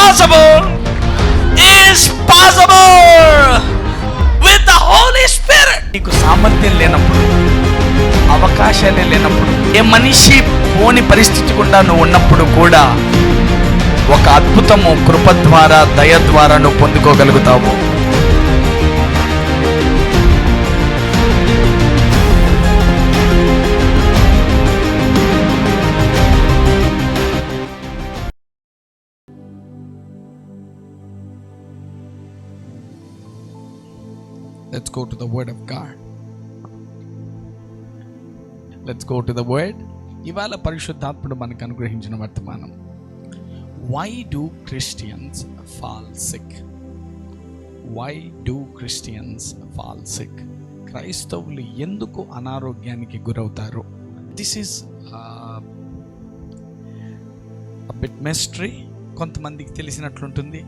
impossible is possible with the Holy Spirit. నీకు సామర్థ్యం లేనప్పుడు, అవకాశాలే లేనప్పుడు, ఏ మనిషి పోని పరిస్థితి గుండా నువ్వు ఉన్నప్పుడు కూడా ఒక అద్భుతము కృప ద్వారా, దయ ద్వారా నువ్వు పొందుకోగలుగుతావు. Let's go to the word of God. Let's go to the word. ఇవాళ పరిశుద్ధాత్ముడు మనకు అనుగ్రహించిన వర్తమానం. Why do Christians fall sick? Why do Christians fall sick? క్రైస్తవులు ఎందుకు అనారోగ్యానికి గురవుతారు? This is a bit mystery. కొంతమందికి తెలిసినట్లుంటుంది,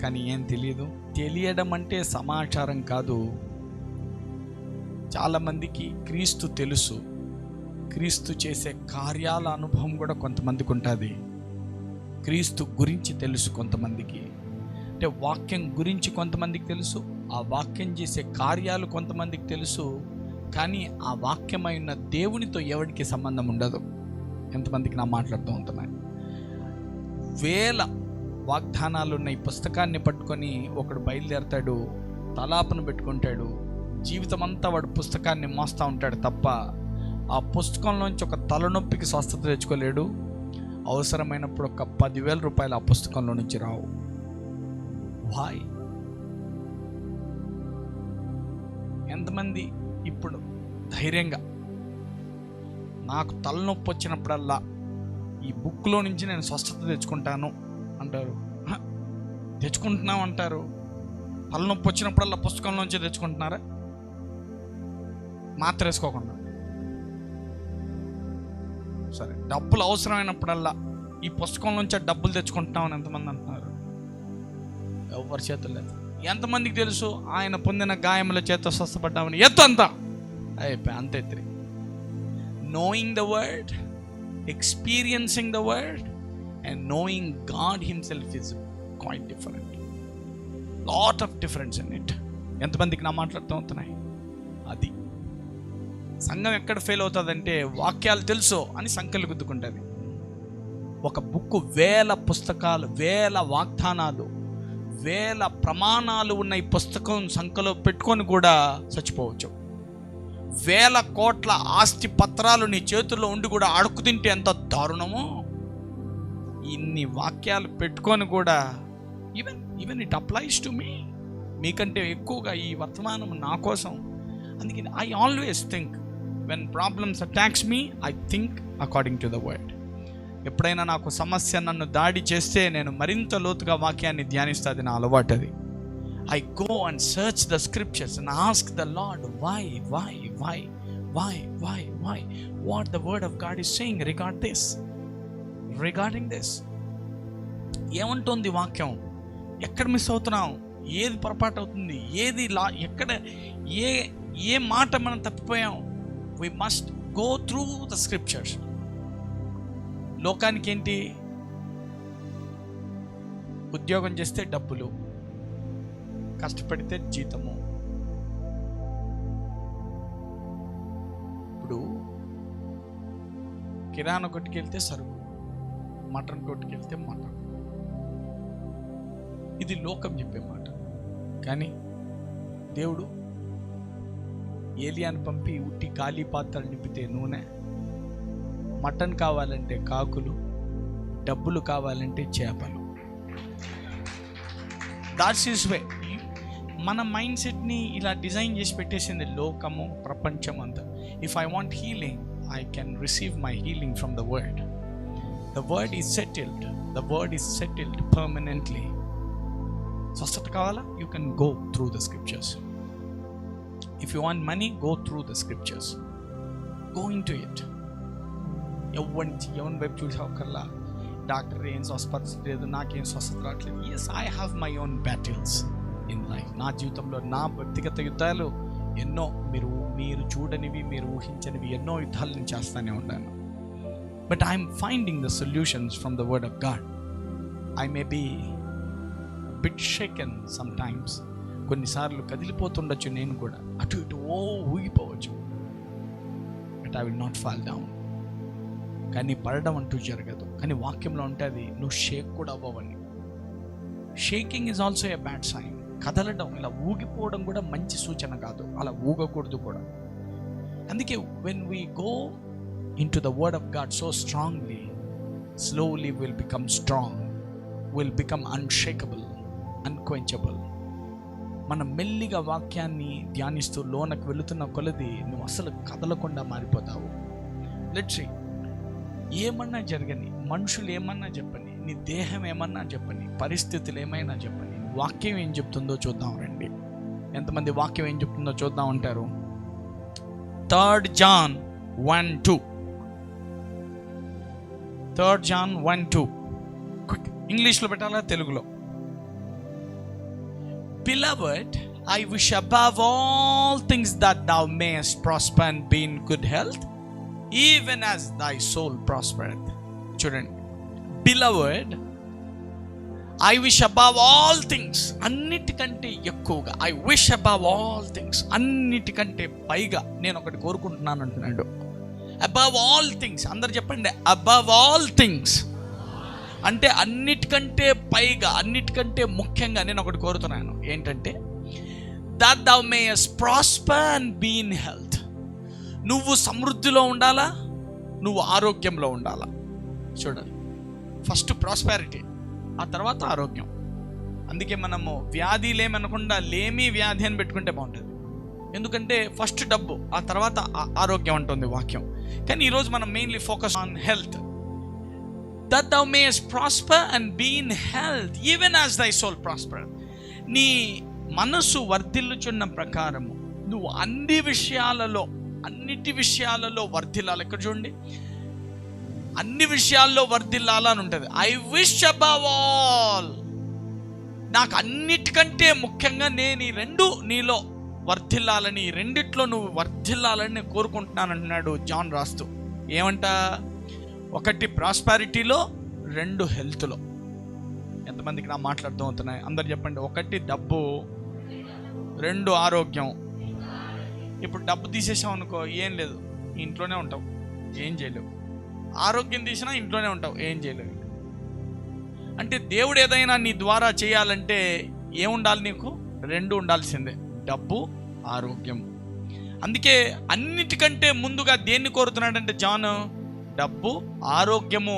కానీ ఏం తెలియదు. తెలియడం అంటే సమాచారం కాదు. చాలామందికి క్రీస్తు తెలుసు, క్రీస్తు చేసే కార్యాల అనుభవం కూడా కొంతమందికి ఉంటుంది. క్రీస్తు గురించి తెలుసు కొంతమందికి, అంటే వాక్యం గురించి కొంతమందికి తెలుసు, ఆ వాక్యం చేసే కార్యాలు కొంతమందికి తెలుసు, కానీ ఆ వాక్యమైన దేవునితో ఎవరికి సంబంధం ఉండదు. ఎంతమందికి నా మాట్లాడుతూ ఉంటున్నాయి. వేల వాగ్దానాలు ఉన్న ఈ పుస్తకాన్ని పట్టుకొని ఒకడు బయలుదేరతాడు, తలాపను పెట్టుకుంటాడు, జీవితం అంతా వాడు పుస్తకాన్ని మోస్తూ ఉంటాడు తప్ప ఆ పుస్తకంలోంచి ఒక తలనొప్పికి స్వస్థత తెచ్చుకోలేడు. అవసరమైనప్పుడు ఒక 10,000 రూపాయలు ఆ పుస్తకంలో నుంచి రావు. వాయ్? ఎంతమంది ఇప్పుడు ధైర్యంగా నాకు తలనొప్పి వచ్చినప్పుడల్లా ఈ బుక్లో నుంచి నేను స్వస్థత తెచ్చుకుంటాను అంటారు? తెచ్చుకుంటున్నాం అంటారు. తలనొప్పి వచ్చినప్పుడల్లా పుస్తకంలోంచి తెచ్చుకుంటున్నారా? మాత్ర వేసుకోకుండా. సరే, డబ్బులు అవసరమైనప్పుడల్లా ఈ పుస్తకంలోంచి డబ్బులు తెచ్చుకుంటున్నామని ఎంతమంది అంటున్నారు? ఎవరి చేతులు లేదు. ఎంతమందికి తెలుసు ఆయన పొందిన గాయముల చేత స్వస్థపడ్డామని? ఎత్తు అంతా అయిపోయి అంత ఎత్తి. Knowing the word, experiencing the word and knowing God himself is quite different. Lot of difference in it. ఎంతమందికి నా మాట్లాడుతూ ఉంటున్నాయి? అది సంఘం ఎక్కడ ఫెయిల్ అవుతుందంటే వాక్యాలు తెలుసు అని సంఖ్యలు గుద్దుకుంటుంది. ఒక బుక్, వేల పుస్తకాలు, వేల వాగ్దానాలు, వేల ప్రమాణాలు ఉన్న ఈ పుస్తకం సంఖ్యలో పెట్టుకొని కూడా చచ్చిపోవచ్చు. వేల కోట్ల ఆస్తి పత్రాలు నీ చేతుల్లో ఉండి కూడా అడుక్కు తింటే ఎంత దారుణమో. ఇన్ని వాక్యాలు పెట్టుకొని కూడా even it applies to me. మీకంటే ఎక్కువగా ఈ వర్తమానం నా కోసం. అందుకే I always think when problems attacks me, I think according to the word. ఎప్పుడైనా నాకు సమస్య నన్ను దాడి చేస్తే నేను మరింత లోతుగా వాక్యాన్ని ధ్యానిస్తుంది. నా అలవాటు అది. I go and search the scriptures and ask the lord why what the word of God is saying regarding this. ఏమంటుంది వాక్యం? ఎక్కడ మిస్ అవుతున్నాం? ఏది పొరపాటు అవుతుంది? ఏది ఎక్కడ ఏ మాట మనం తప్పిపోయాం? we must go through the scriptures. లోకానికి ఏంటి? ఉద్యోగం చేస్తే డబ్బులు, కష్టపడితే జీతము. ఇప్పుడు కిరాణా కొట్టుకు వెళ్తే సరుకు, మటన్ కొట్టుకు వెళ్తే మటన్. ఇది లోకం చెప్పే మాట. కానీ దేవుడు ఏలియాను పంపి ఉట్టి ఖాళీ పాత్రలు నింపితే నూనె, మటన్ కావాలంటే కాకులు, డబ్బులు కావాలంటే చేపలు. That's his way. మన మైండ్ సెట్ని ఇలా డిజైన్ చేసి పెట్టేసింది లోకము, ప్రపంచం అంతా. If I want healing, I can receive my healing from the word. The word is settled. The word is settled permanently. స్వస్థత కావాలా? You can go through the scriptures. If you want money, go through the scriptures. Go into it. ఎవరి వైపు చూసావుకల్లా doctor ఏం స్వస్థపరచలేదు, నాకేం స్వస్థత రావట్లేదు. Yes, I have my own battles in life. నా జీవితంలో నా వ్యక్తిగత యుద్ధాలు ఎన్నో, మీరు చూడనివి, మీరు ఊహించనివి ఎన్నో యుద్ధాలు నేను చేస్తూనే ఉన్నాను. But I'm finding the solutions from the word of God. I may be bit shaken some times. కొన్నిసార్లు కదిలిపోతుండొచ్చు, నేను కూడా అటు ఇటు ఊగిపోవచ్చు. But I will not fall down. కానీ పడడం అంటూ జరగదు. కానీ వాక్యంలో ఉంటుంది, నువ్వు షేక్ కూడా అవ్వవని. Shaking is also a bad sign. కదలడం, ఇలా ఊగిపోవడం కూడా మంచి సూచన కాదు. అలా ఊగకూడదు కూడా. అందుకే when we go into the word of God so strongly, slowly will become strong, will become unshakable, unquenchable. మనం మెల్లిగా వాక్యాన్ని ధ్యానిస్తూ లోనకు వెళుతున్న కొలది నువ్వు అసలు కదలకుండా మారిపోతావు. లెట్స్ సీ, ఏమన్నా జరగని, మనుషులు ఏమన్నా చెప్పని, నీ దేహం ఏమన్నా చెప్పని, పరిస్థితులు ఏమైనా చెప్పని, వాక్యం ఏం చెప్తుందో చూద్దాం రండి. ఎంతమంది వాక్యం ఏం చెప్తుందో చూద్దాం అంటారు? 3 John 1:2. 3 John 1:2. క్విక్, ఇంగ్లీష్లో పెట్టాలా తెలుగులో? Beloved, I wish above all things that thou mayest prosper and be in good health, even as thy soul prospereth. చూడండి, Beloved, I wish above all things, అన్నిటికంటే ఎక్కువగా, I wish above all things, అన్నిటికంటే పైగా నేను ఒకటి కోరుకుంటున్నాను అంటున్నాడు. Above all things, అందరు చెప్పండి, above all things అంటే అన్నిటికంటే పైగా, అన్నిటికంటే ముఖ్యంగా నేను ఒకటి కోరుతున్నాను. ఏంటంటే, that thou mayest prosper and be in health. నువ్వు సమృద్ధిలో ఉండాలా, నువ్వు ఆరోగ్యంలో ఉండాలా. చూడండి, ఫస్ట్ ప్రాస్పారిటీ, ఆ తర్వాత ఆరోగ్యం. అందుకే మనము వ్యాధి లేమనకుండా లేమి వ్యాధి అని పెట్టుకుంటే బాగుంటుంది. ఎందుకంటే ఫస్ట్ డబ్బు, ఆ తర్వాత ఆరోగ్యం అంటుంది వాక్యం. కానీ ఈరోజు మనం mainly focus on health. That thou mayest prosper and be in health, even as thy soul prospereth. నీ మనసు వర్ధిల్లుచున్న ప్రకారము నువ్వు అన్నిటి విషయాలలో వర్ధిల్లాలి. ఇక్కడ చూడండి, అన్ని విషయాల్లో వర్ధిల్లాలని ఉంటుంది. ఐ విష్ అబవ్ ఆల్, నాకు అన్నిటికంటే ముఖ్యంగా నేను ఈ రెండు నీలో వర్ధిల్లాలని, రెండిట్లో నువ్వు వర్ధిల్లాలని నేను కోరుకుంటున్నాను అంటున్నాడు జాన్ రాస్తూ. ఏమంట? 1 ప్రాస్పారిటీలో, 2 హెల్త్లో. ఎంతమందికి నా మాట్లాడుతూ అవుతున్నాయి? అందరు చెప్పండి. 1 డబ్బు, 2 ఆరోగ్యం. ఇప్పుడు డబ్బు తీసేసావు అనుకో, ఏం లేదు, ఇంట్లోనే ఉంటావు, ఏం చేయలేవు. ఆరోగ్యం తీసినా ఇంట్లోనే ఉంటావు, ఏం చేయలేవు. అంటే దేవుడు ఏదైనా నీ ద్వారా చేయాలంటే ఏముండాలి? నీకు 2 ఉండాల్సిందే, డబ్బు, ఆరోగ్యం. అందుకే అన్నిటికంటే ముందుగా దేన్ని కోరుతున్నాడంటే జాన్? డబ్బు, ఆరోగ్యము.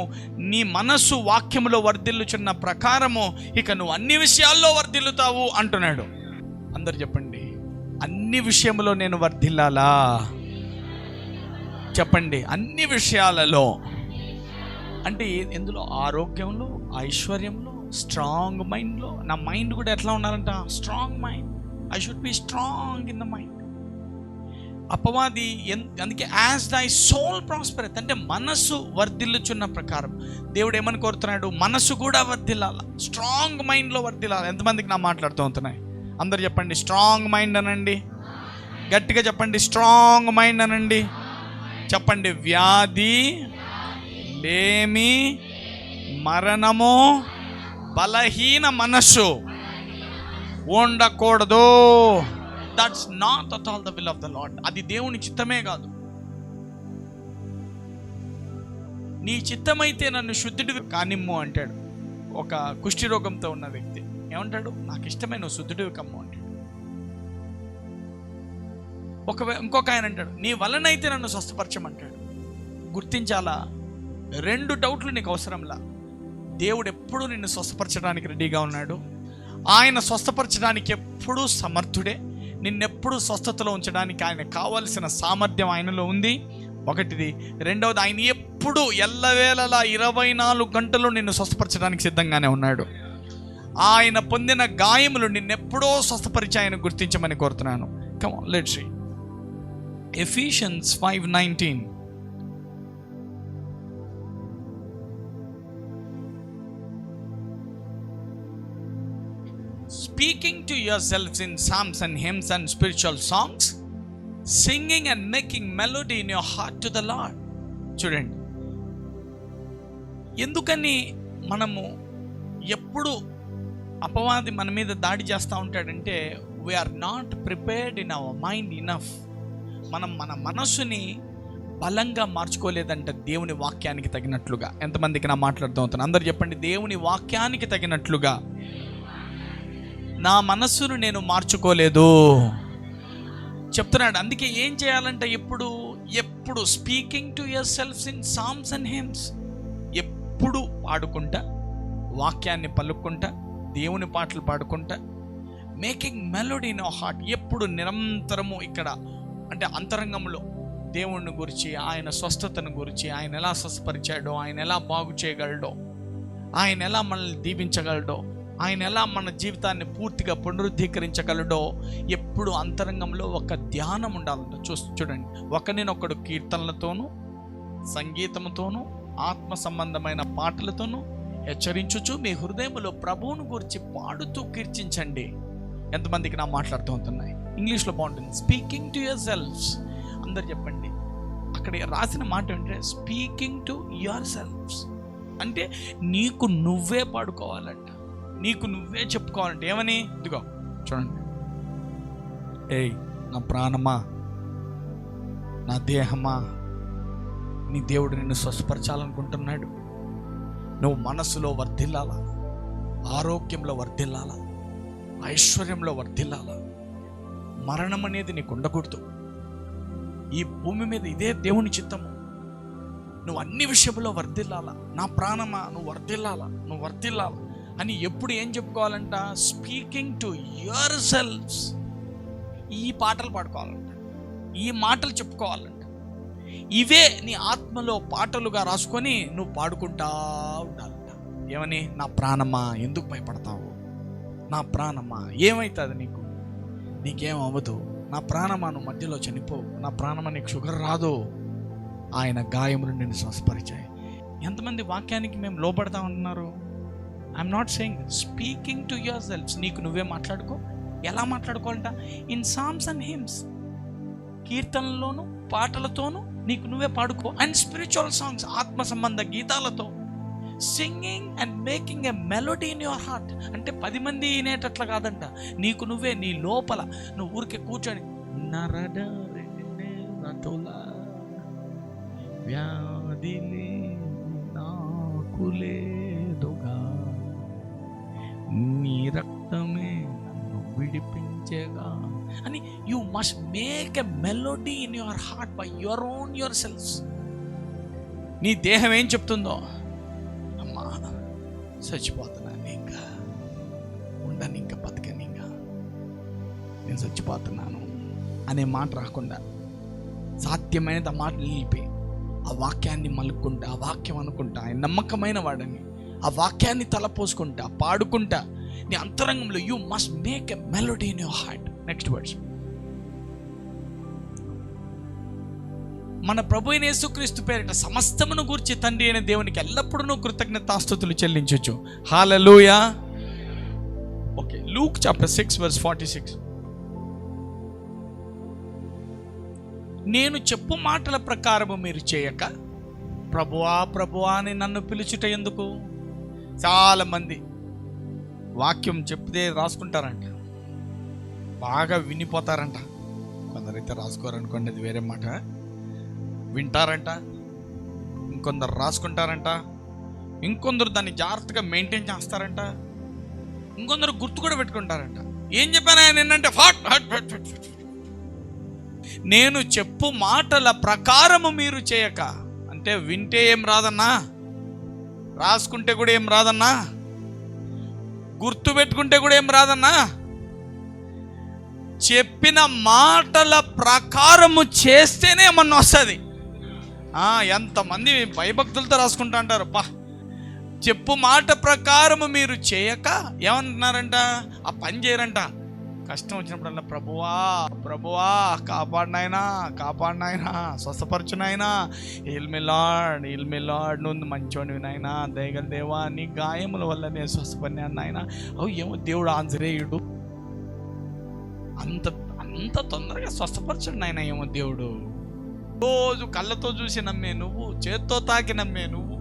నీ మనస్సు వాక్యములో వర్ధిల్లుచున్న ప్రకారము ఇక నువ్వు అన్ని విషయాల్లో వర్ధిల్లుతావు అంటున్నాడు. అందరు చెప్పండి, అన్ని విషయంలో నేను వర్ధిల్లాలా? చెప్పండి, అన్ని విషయాలలో. అంటే ఎందులో? ఆరోగ్యంలో, ఐశ్వర్యంలో, స్ట్రాంగ్ మైండ్లో. నా మైండ్ కూడా ఎట్లా ఉండాలంట? Strong mind. I should be strong in the mind. అపవాది అందుకే యాజ్ దై సోల్ ప్రాస్పరెత్ అంటే మనస్సు వర్ధిల్లుచున్న ప్రకారం దేవుడు ఏమని కోరుతున్నాడు? మనస్సు కూడా వర్ధిల్లాల, స్ట్రాంగ్ మైండ్లో వర్ధిల్లాలి. ఎంతమందికి నా మాట్లాడుతూ ఉంటున్నాయి? అందరు చెప్పండి, స్ట్రాంగ్ మైండ్ అనండి. గట్టిగా చెప్పండి, స్ట్రాంగ్ మైండ్ అనండి. చెప్పండి, వ్యాధి, లేమి, మరణము, బలహీన మనస్సు ఉండకూడదు. That's not at all the will of the Lord. అది దేవుని చిత్తమే కాదు. నీ చిత్తమైతే నన్ను శుద్ధుడివి కానిమ్ము అంటాడు. ఒక కుష్టి రోగంతో ఉన్న వ్యక్తి ఏమంటాడు? నాకు ఇష్టమే, నువ్వు శుద్ధుడివి కమ్ము అంటాడు. ఇంకొక ఆయన అంటాడు, నీ వలనైతే నన్ను స్వస్థపరచమంటాడు. గుర్తించాలా, 2 డౌట్లు నీకు అవసరంలా. దేవుడు ఎప్పుడూ నిన్ను స్వస్థపరచడానికి రెడీగా ఉన్నాడు. ఆయన స్వస్థపరచడానికి ఎప్పుడూ సమర్థుడే. నిన్నెప్పుడు స్వస్థతలో ఉంచడానికి ఆయన కావలసిన సామర్థ్యం ఆయనలో ఉంది. ఒకటిది. రెండవది, ఆయన ఎప్పుడు ఎల్లవేళలా 24 గంటలు నిన్ను స్వస్థపరచడానికి సిద్ధంగానే ఉన్నాడు. ఆయన పొందిన గాయములు నిన్నెప్పుడో స్వస్థపరిచి ఆయన గుర్తించమని కోరుతున్నాను. Come on, let's see. Ephesians 5:19. Speaking to yourselves in psalms and hymns and spiritual songs, singing and making melody in your heart to the Lord. చూడండి, ఎందుకని మనము ఎప్పుడు అపవాది మన మీద దాడి చేస్తూ ఉంటాడంటే we're not prepared in our mind enough. మనం మన మనస్సుని బలంగా మార్చుకోలేదంట దేవుని వాక్యానికి తగినట్లుగా. ఎంతమందికి నా మాట్లాడుతూ ఉంటాను? అందరు చెప్పండి, దేవుని వాక్యానికి తగినట్లుగా నా మనస్సును నేను మార్చుకోలేదు చెప్తున్నాడు. అందుకే ఏం చేయాలంటే ఎప్పుడు speaking to yourselves in psalms and hymns, ఎప్పుడు పాడుకుంటా, వాక్యాన్ని పలుక్కుంటా, దేవుని పాటలు పాడుకుంటా, making melody in our heart. ఎప్పుడు నిరంతరము ఇక్కడ అంటే అంతరంగంలో దేవుణ్ణి గురించి, ఆయన స్వస్థతను గురించి, ఆయన ఎలా స్వస్థపరిచాడో, ఆయన ఎలా బాగు చేయగలడో, ఆయన ఎలా మనల్ని దీవించగలడో, ఆయన ఎలా మన జీవితాన్ని పూర్తిగా పునరుద్ధీకరించగలడో ఎప్పుడు అంతరంగంలో ఒక ధ్యానం ఉండాలంట. చూడండి, ఒకరినొకడు కీర్తనలతోనూ సంగీతముతోనూ ఆత్మ సంబంధమైన పాటలతోనూ హెచ్చరించుచు మీ హృదయములో ప్రభువును గురించి పాడుతూ కీర్తించండి. ఎంతమందికి నా మాట్లాడుతూ ఉంటున్నాయి? ఇంగ్లీష్లో బాగుంటుంది, స్పీకింగ్ టు యువర్ సెల్ఫ్స్. అందరు చెప్పండి, అక్కడ రాసిన మాట ఏంటంటే స్పీకింగ్ టు యువర్ సెల్ఫ్స్ అంటే నీకు నువ్వే పాడుకోవాలంట, నీకు నువ్వే చెప్పుకోవాలంటే. ఏమని? ఇదిగో చూడండి, ఏయ్ నా ప్రాణమా, నా దేహమా, నీ దేవుడు నిన్ను స్వస్థపరచాలనుకుంటున్నాడు. నువ్వు మనస్సులో వర్ధిల్లాలా, ఆరోగ్యంలో వర్ధిల్లాలా, ఐశ్వర్యంలో వర్ధిల్లాలా. మరణం అనేది నీకు ఉండకూడదు. ఈ భూమి మీద ఇదే దేవుని చిత్తము. నువ్వు అన్ని విషయంలో వర్ధిల్లాలా. నా ప్రాణమా నువ్వు వర్ధిల్లాలా, నువ్వు వర్ధిల్లాలా అని ఎప్పుడు ఏం చెప్పుకోవాలంట? Speaking to yourselves. ఈ పాటలు పాడుకోవాలంట, ఈ మాటలు చెప్పుకోవాలంట. ఇవే నీ ఆత్మలో పాటలుగా రాసుకొని నువ్వు పాడుకుంటా ఉండాలంట. ఏమని? నా ప్రాణమా ఎందుకు భయపడతావు, నా ప్రాణమా ఏమవుతుంది నీకు, నీకేం అవ్వదు, నా ప్రాణమా నువ్వు మధ్యలో చనిపోవు, నా ప్రాణమా నీకు షుగర్ రాదు, ఆయన గాయములు నిన్ను స్వస్థపరిచాయి. ఎంతమంది వాక్యానికి మేము లోబడతా ఉంటున్నారు? I'm not saying, speaking to yourselves. నీకు నువ్వే మాట్లాడుకో. ఎలా మాట్లాడుకోవాలంట? ఇన్ సామ్స్ అండ్ హిమ్స్, కీర్తనలోను పాటలతోనూ నీకు నువ్వే పాడుకో. అండ్ స్పిరిచువల్ సాంగ్స్, ఆత్మ సంబంధ గీతాలతో. Singing and making a melody in your heart అంటే 10 మంది వినేటట్లా కాదంట, నీకు నువ్వే నీ లోపల నువ్వు ఊరికే కూర్చొని వ్యాధిలే నాకు లేదుగా, నీ రక్తమే నన్ను విడిపించేగా అని you must make a melody in your heart by your selfs. నీ దేహం ఏం చెప్తుందో, అమ్మా చచ్చిపోతున్నాను, ఇంకా ఉండను, ఇంకా బతకను, ఇంకా నేను చచ్చిపోతున్నాను అనే మాట రాకుండా సాధ్యమైనది ఆ మాట నిలిపి ఆ వాక్యాన్ని మలుక్కుంటా, ఆ వాక్యం అనుకుంటా, ఆయన నమ్మకమైన వాడని ఆ వాక్యాన్ని తలపోసుకుంటా పాడుకుంటా నీ అంతరంగంలో you must make a melody in your heart. Next words, మన ప్రభు అయిన యేసుక్రీస్తు పేరిట సమస్తమును గూర్చి తండ్రి అయిన దేవునికి ఎల్లప్పుడూ కృతజ్ఞతాస్తుతులు చెల్లించొచ్చు. Hallelujah. Okay, Luke chapter 6 verse 46. నేను చెప్పు మాటల ప్రకారము మీరు చేయక ప్రభువా ప్రభువా అని నన్ను పిలుచుట ఎందుకు? చాలామంది వాక్యం చెప్తే రాసుకుంటారంట, బాగా వినిపోతారంట. కొందరైతే రాసుకోరనుకోండి, అది వేరే మాట. వింటారంట, ఇంకొందరు రాసుకుంటారంట, ఇంకొందరు దాన్ని జాగ్రత్తగా మెయింటైన్ చేస్తారంట, ఇంకొందరు గుర్తు కూడా పెట్టుకుంటారంట. ఏం చెప్పాను ఆయన ఏంటంటే నేను చెప్పు మాటల ప్రకారము మీరు చేయక అంటే వింటే ఏం రాదన్నా, రాసుకుంటే కూడా ఏం రాదన్నా, గుర్తు పెట్టుకుంటే కూడా ఏం రాదన్నా, చెప్పిన మాటల ప్రకారము చేస్తేనే ఏమన్నా వస్తుంది. ఎంతమంది భయభక్తులతో రాసుకుంటా అంటారు, చెప్పు మాట ప్రకారము మీరు చేయక ఏమంటున్నారంట? ఆ పని చేయరంట. కష్టం వచ్చినప్పుడల్లా ప్రభువా ప్రభువా కాపాడినాయనా కాపాడినాయనా, స్వస్థపరచునాయనా, ఇల్మిలాడ్ నువ్వు మంచోడివి నాయనా, దయగల దేవా నీ గాయముల వల్ల నేను స్వస్థపడినాను నాయన. ఏమో దేవుడు ఆంజనేయుడు అంత తొందరగా స్వస్థపరచండి నాయన. ఏమో దేవుడు రోజు కళ్ళతో చూసి నమ్మే నువ్వు, చేత్తో తాకి నమ్మే నువ్వు,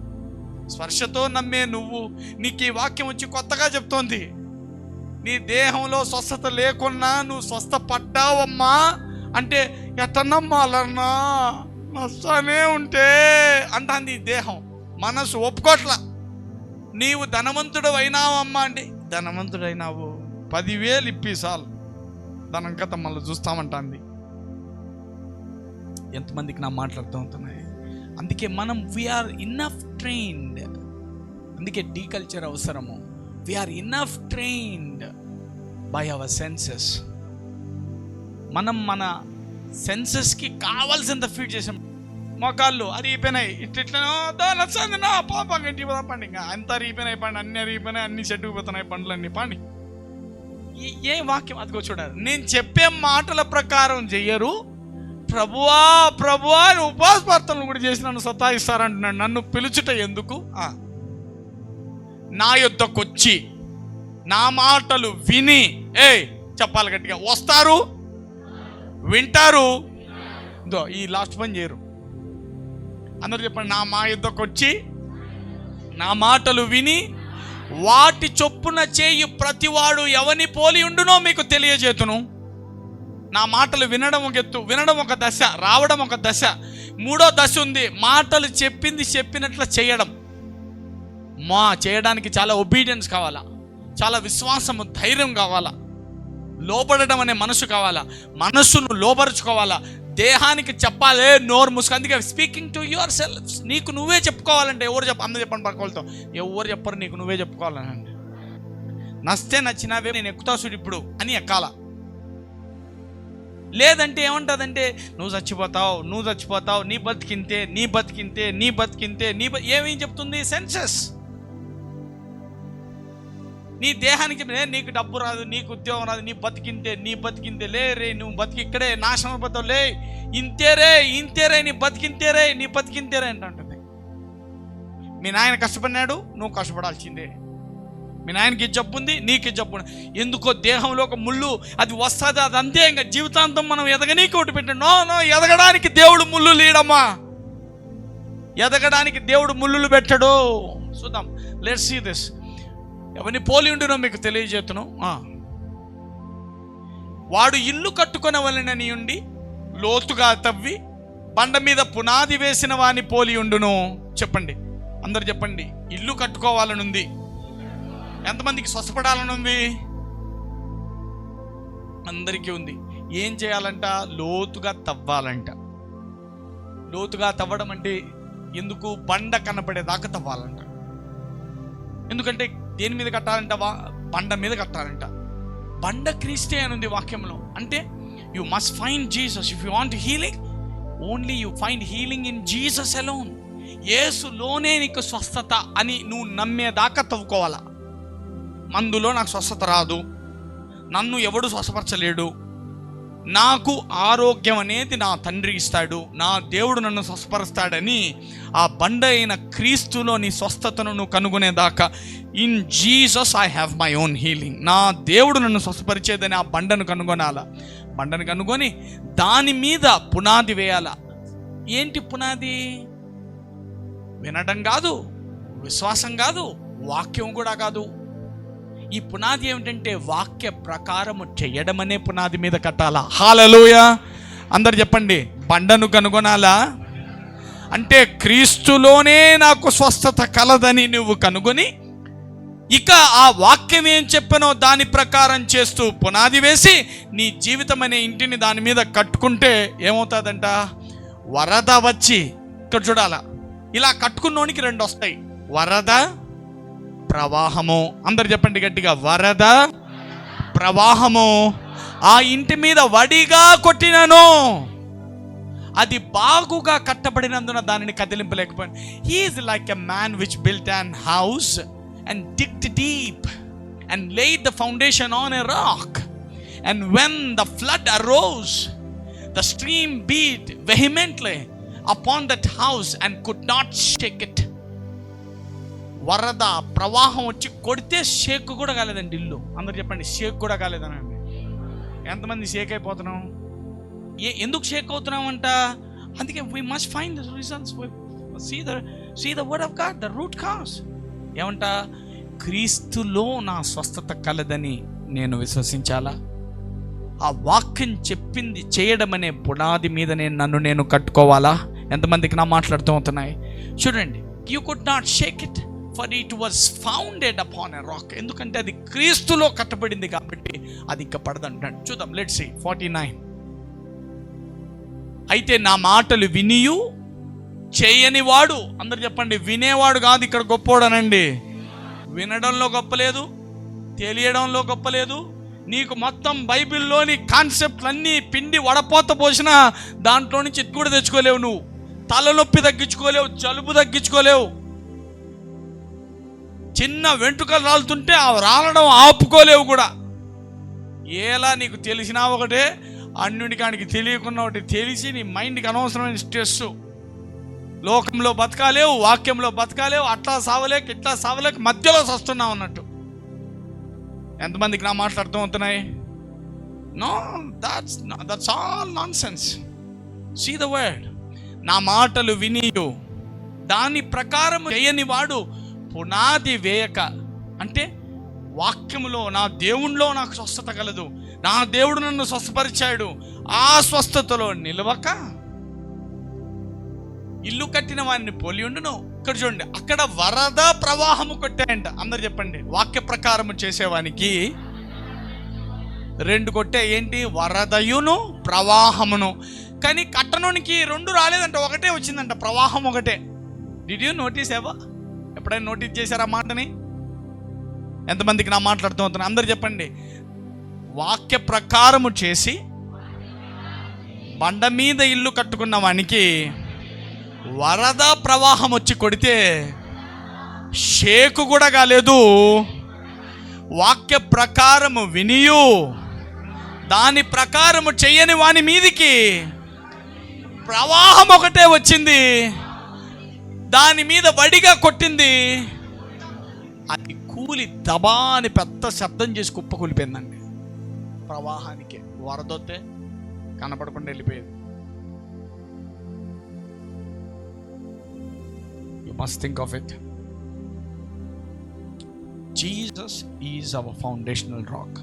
స్పర్శతో నమ్మే నువ్వు, నీకు ఈ వాక్యం వచ్చి కొత్తగా చెప్తోంది. నీ దేహంలో స్వస్థత లేకున్నా నువ్వు స్వస్థపడ్డావమ్మా అంటే ఎట్టనమ్మాలన్నా నష్టానే ఉంటే అంటాంది ఈ దేహం. మనసు ఒప్పుకోట్లా. నీవు ధనవంతుడు అయినావమ్మా అంటే ధనవంతుడైనావు 10,000 ఇప్పి చాలు ధనం కథ మళ్ళీ చూస్తామంటుంది. ఎంతమందికి నా మాట్లాడుతూ ఉంటున్నాయి. అందుకే మనం వీఆర్ ఇన్నఫ్ ట్రైన్డ్. అందుకే డీకల్చర్ అవసరము. We are enough trained by our senses. మనం మన సెన్సెస్కి కావాల్సినంత ఫీడ్ చేసాం. మోకాళ్ళు అరిగిపోయినాయి, ఇట్లా నచ్చింది నా పాపం ఇంటికి పోదా పండి, ఇంకా అంత అరిగిపోయినాయి పండి, అన్ని అరిగిపోయినాయి, అన్ని చెట్టుకుపోతున్నాయి పండ్లన్నీ పండి. ఏ వాక్యం అదిగో చూడాలి. నేను చెప్పే మాటల ప్రకారం చెయ్యరు, ప్రభువా ప్రభువా ఉపవాస ప్రార్థనలు కూడా చేసి నన్ను సతాయిస్తారంటున్నాడు. నన్ను పిలుచుట ఎందుకు? నా యొద్దకు వచ్చి నా మాటలు విని చెప్పాలి గట్టిగా, వస్తారు, వింటారు, ఈ లాస్ట్ పని చేయరు. అందరూ చెప్పండి, మా యొద్దకు వచ్చి నా మాటలు విని వాటి చొప్పున చేయి ప్రతివాడు ఎవని పోలి ఉండునో మీకు తెలియజేతును. నా మాటలు వినడం ఒక ఎత్తు, వినడం ఒక దశ, రావడం ఒక దశ. 3వ దశ ఉంది, మాటలు చెప్పింది చెప్పినట్లు చేయడం. చేయడానికి చాలా ఒబీడియన్స్ కావాలా, చాలా విశ్వాసము, ధైర్యం కావాలా, లోబడడం అనే మనసు కావాలా, మనస్సును లోపరుచుకోవాలా, దేహానికి చెప్పాలి, నోరు మూసుకు. అందుకే స్పీకింగ్ టు యువర్ సెల్ఫ్స్. నీకు నువ్వే చెప్పుకోవాలంటే ఎవరు అందరూ చెప్పండి పక్కలతో, ఎవరు చెప్పరు, నీకు నువ్వే చెప్పుకోవాలండి. నస్తే నచ్చినావే నేను ఎక్కుతా చూడు ఇప్పుడు అని ఎక్కాల. లేదంటే ఏమంటుందంటే నువ్వు చచ్చిపోతావు, నువ్వు చచ్చిపోతావు, నీ బతికింతే, నీ బతికింతే, నీ బతికింతే, ఏమేం చెప్తుంది సెన్సెస్. నీ దేహానికి నీకు డబ్బు రాదు, నీకు ఉద్యోగం రాదు, నీ బతికింతే, నీ బతికింతే, లే రే నువ్వు బతికి ఇక్కడే నాశనం పోతావు, లే ఇంతేరే ఇంతేరే, నీ బతికింతేరే, నీ బతికింతేరే అంటుంటుంది. మీ నాయన కష్టపడినాడు, నువ్వు కష్టపడాల్సిందే. మీ నాయనకి జబ్బు ఉంది, నీకు జబ్బు ఉంది. ఎందుకో దేహంలో ఒక ముళ్ళు అది వస్తుంది, అది అంతే. ఇంకా జీవితాంతం మనం ఎదగనీకి ఒకటి పెట్టాడు. నో ఎదగడానికి దేవుడు ముళ్ళు లేడమ్మా, ఎదగడానికి దేవుడు ముళ్ళులు పెట్టడు. చూద్దాం, లెట్స్ సీ దిస్. ఎవరిని పోలి ఉండినో మీకు తెలియజేతును. వాడు ఇల్లు కట్టుకొనవలెనని ఉండి లోతుగా తవ్వి బండ మీద పునాది వేసిన వాని పోలి ఉండును. చెప్పండి, అందరు చెప్పండి. ఇల్లు కట్టుకోవాలనుంది. ఎంతమందికి స్వస్థపడాలనుంది? అందరికీ ఉంది. ఏం చేయాలంట? లోతుగా తవ్వాలంట. లోతుగా తవ్వడం అంటే ఎందుకు? బండ కనపడేదాకా తవ్వాలంట. ఎందుకంటే దేని మీద కట్టాలంట? బండ మీద కట్టాలంట. బండ క్రీస్తే అని ఉంది వాక్యంలో. అంటే you must find Jesus. If you want healing, only you find healing in Jesus alone. యేసులోనే నీకు స్వస్థత అని నువ్వు నమ్మేదాకా తవ్వుకోవాలా. మందులో నాకు స్వస్థత రాదు, నన్ను ఎవడు స్వస్థపరచలేడు, నాకు ఆరోగ్యం అనేది నా తండ్రి ఇస్తాడు, నా దేవుడు నన్ను స్వస్థపరుస్తాడని ఆ బండ అయిన క్రీస్తులో నీ స్వస్థతను నువ్వు కనుగొనేదాకా, in Jesus I have my own healing, నా దేవుడు నన్ను స్వస్థపరిచేదని ఆ బండను కనుగొనాలా. బండను కనుగొని దాని మీద పునాది వేయాలా. ఏంటి పునాది? వినడం కాదు, విశ్వాసం కాదు, వాక్యం కూడా కాదు. ఈ పునాది ఏమిటంటే వాక్య ప్రకారము చేయడం అనే పునాది మీద కట్టాలా. హల్లెలూయా. అందరు చెప్పండి, బండను కనుగొనాలా అంటే క్రీస్తులోనే నాకు స్వస్థత కలదని నువ్వు కనుగొని, ఇక ఆ వాక్యం ఏం చెప్పనో దాని ప్రకారం చేస్తూ పునాది వేసి నీ జీవితం అనే ఇంటిని దాని మీద కట్టుకుంటే ఏమవుతుందంట? వరద వచ్చి, ఇక్కడ చూడాలా, ఇలా కట్టుకున్నోనికి 2 వస్తాయి, వరద, ప్రవాహము. అందరు చెప్పండి గట్టిగా, వరద, ప్రవాహము. ఆ ఇంటి మీద వడిగా కొట్టినను అది బాగుగా కట్టబడినందున దానిని కదిలింపలేకపోయాను. He is like a man which built an house and digged deep and laid the foundation on a rock, and when the flood arose the stream beat vehemently upon that house and could not shake it. వరద ప్రవాహం వచ్చి కొడితే షేక్ కూడా కాలేదండి ఇల్లు. అందరు చెప్పండి, షేక్ కూడా కాలేదనండి. ఎంతమంది షేక్ అయిపోతున్నాం? ఎందుకు షేక్ అవుతున్నామంట? అందుకే we must find the reasons. See the word of God, the root cause. ఏమంట? క్రీస్తులో నా స్వస్థత కలదని నేను విశ్వసించాలా? ఆ వాక్యం చెప్పింది చేయడం అనే పునాది మీద నన్ను కట్టుకోవాలా? ఎంతమందికి నా మాట్లాడుతూ అవుతున్నాయి? చూడండి, you could not Sheikh it, for it was founded upon a rock. ఎందుకంటే అది క్రీస్తులో కట్టబడింది కాబట్టి అది ఇంకా పడదంటాడు. చూద్దాం, లెట్స్ సీ 49. అయితే నా మాటలు వినియు చేయని వాడు, అందరు చెప్పండి, వినేవాడు కాదు ఇక్కడ గొప్పోడనండి. వినడంలో గొప్పలేదు, తెలియడంలో గొప్పలేదు. నీకు మొత్తం బైబిల్లోని కాన్సెప్ట్లన్నీ పిండి వడపోత పోసిన దాంట్లో నుంచి కూడా తెచ్చుకోలేవు. నువ్వు తలనొప్పి తగ్గించుకోలేవు, జలుబు తగ్గించుకోలేవు. చిన్న వెంట్రుకలు రాలుతుంటే ఆ రాలడం ఆపుకోలేవు కూడా. ఎలా నీకు తెలిసినా ఒకటే, అన్యుడికానికి తెలియకున్న ఒకటి తెలిసి నీ మైండ్కి అనవసరమైన స్ట్రెస్. లోకంలో బతకాలేవు, వాక్యంలో బతకాలేవు, అట్లా సావలేక ఇట్లా సావలేక మధ్యలో వస్తున్నావు అన్నట్టు. ఎంతమందికి నా మాట్లాడుతూ అవుతున్నాయి? No, that's all nonsense. See the word. నా మాటలు వినియు దాని ప్రకారం చేయని వాడు పునాది వేయక, అంటే వాక్యములో నా దేవునిలో నాకు స్వస్థత కలదు, నా దేవుడు నన్ను స్వస్థపరిచాడు, ఆ స్వస్థతలో నిలవక ఇల్లు కట్టిన వాడిని పోలి ఉండును. ఇక్కడ చూడండి, అక్కడ వరద ప్రవాహము కొట్టాయంట. అందరు చెప్పండి, వాక్య ప్రకారము చేసేవానికి 2 కొట్టే. ఏంటి? వరదయును ప్రవాహమును. కానీ కట్టడానికి 2 రాలేదంట, ఒకటే వచ్చిందంట, ప్రవాహం ఒకటే. Did you notice ever? ఎప్పుడైనా నోటీస్ చేశారా మాటని? ఎంతమందికి నా మాట్లాడుతూ ఉంటున్నా? అందరు చెప్పండి, వాక్య ప్రకారము చేసి బండ మీద ఇల్లు కట్టుకున్న వానికి వరద ప్రవాహం వచ్చి కొడితే షేకు కూడా కాలేదు. వాక్య ప్రకారము వినియు దాని ప్రకారము చెయ్యని వాని మీదికి ప్రవాహం ఒకటే వచ్చింది, దాని మీద వడిగా కొట్టింది, అది కూలి దబా అని పెద్ద శబ్దం చేసి కుప్ప కూలిపోయిందండి. ప్రవాహానికి వరదొత్తే కనపడకుండా వెళ్ళిపోయేది. You must think of it. Jesus is our foundational rock.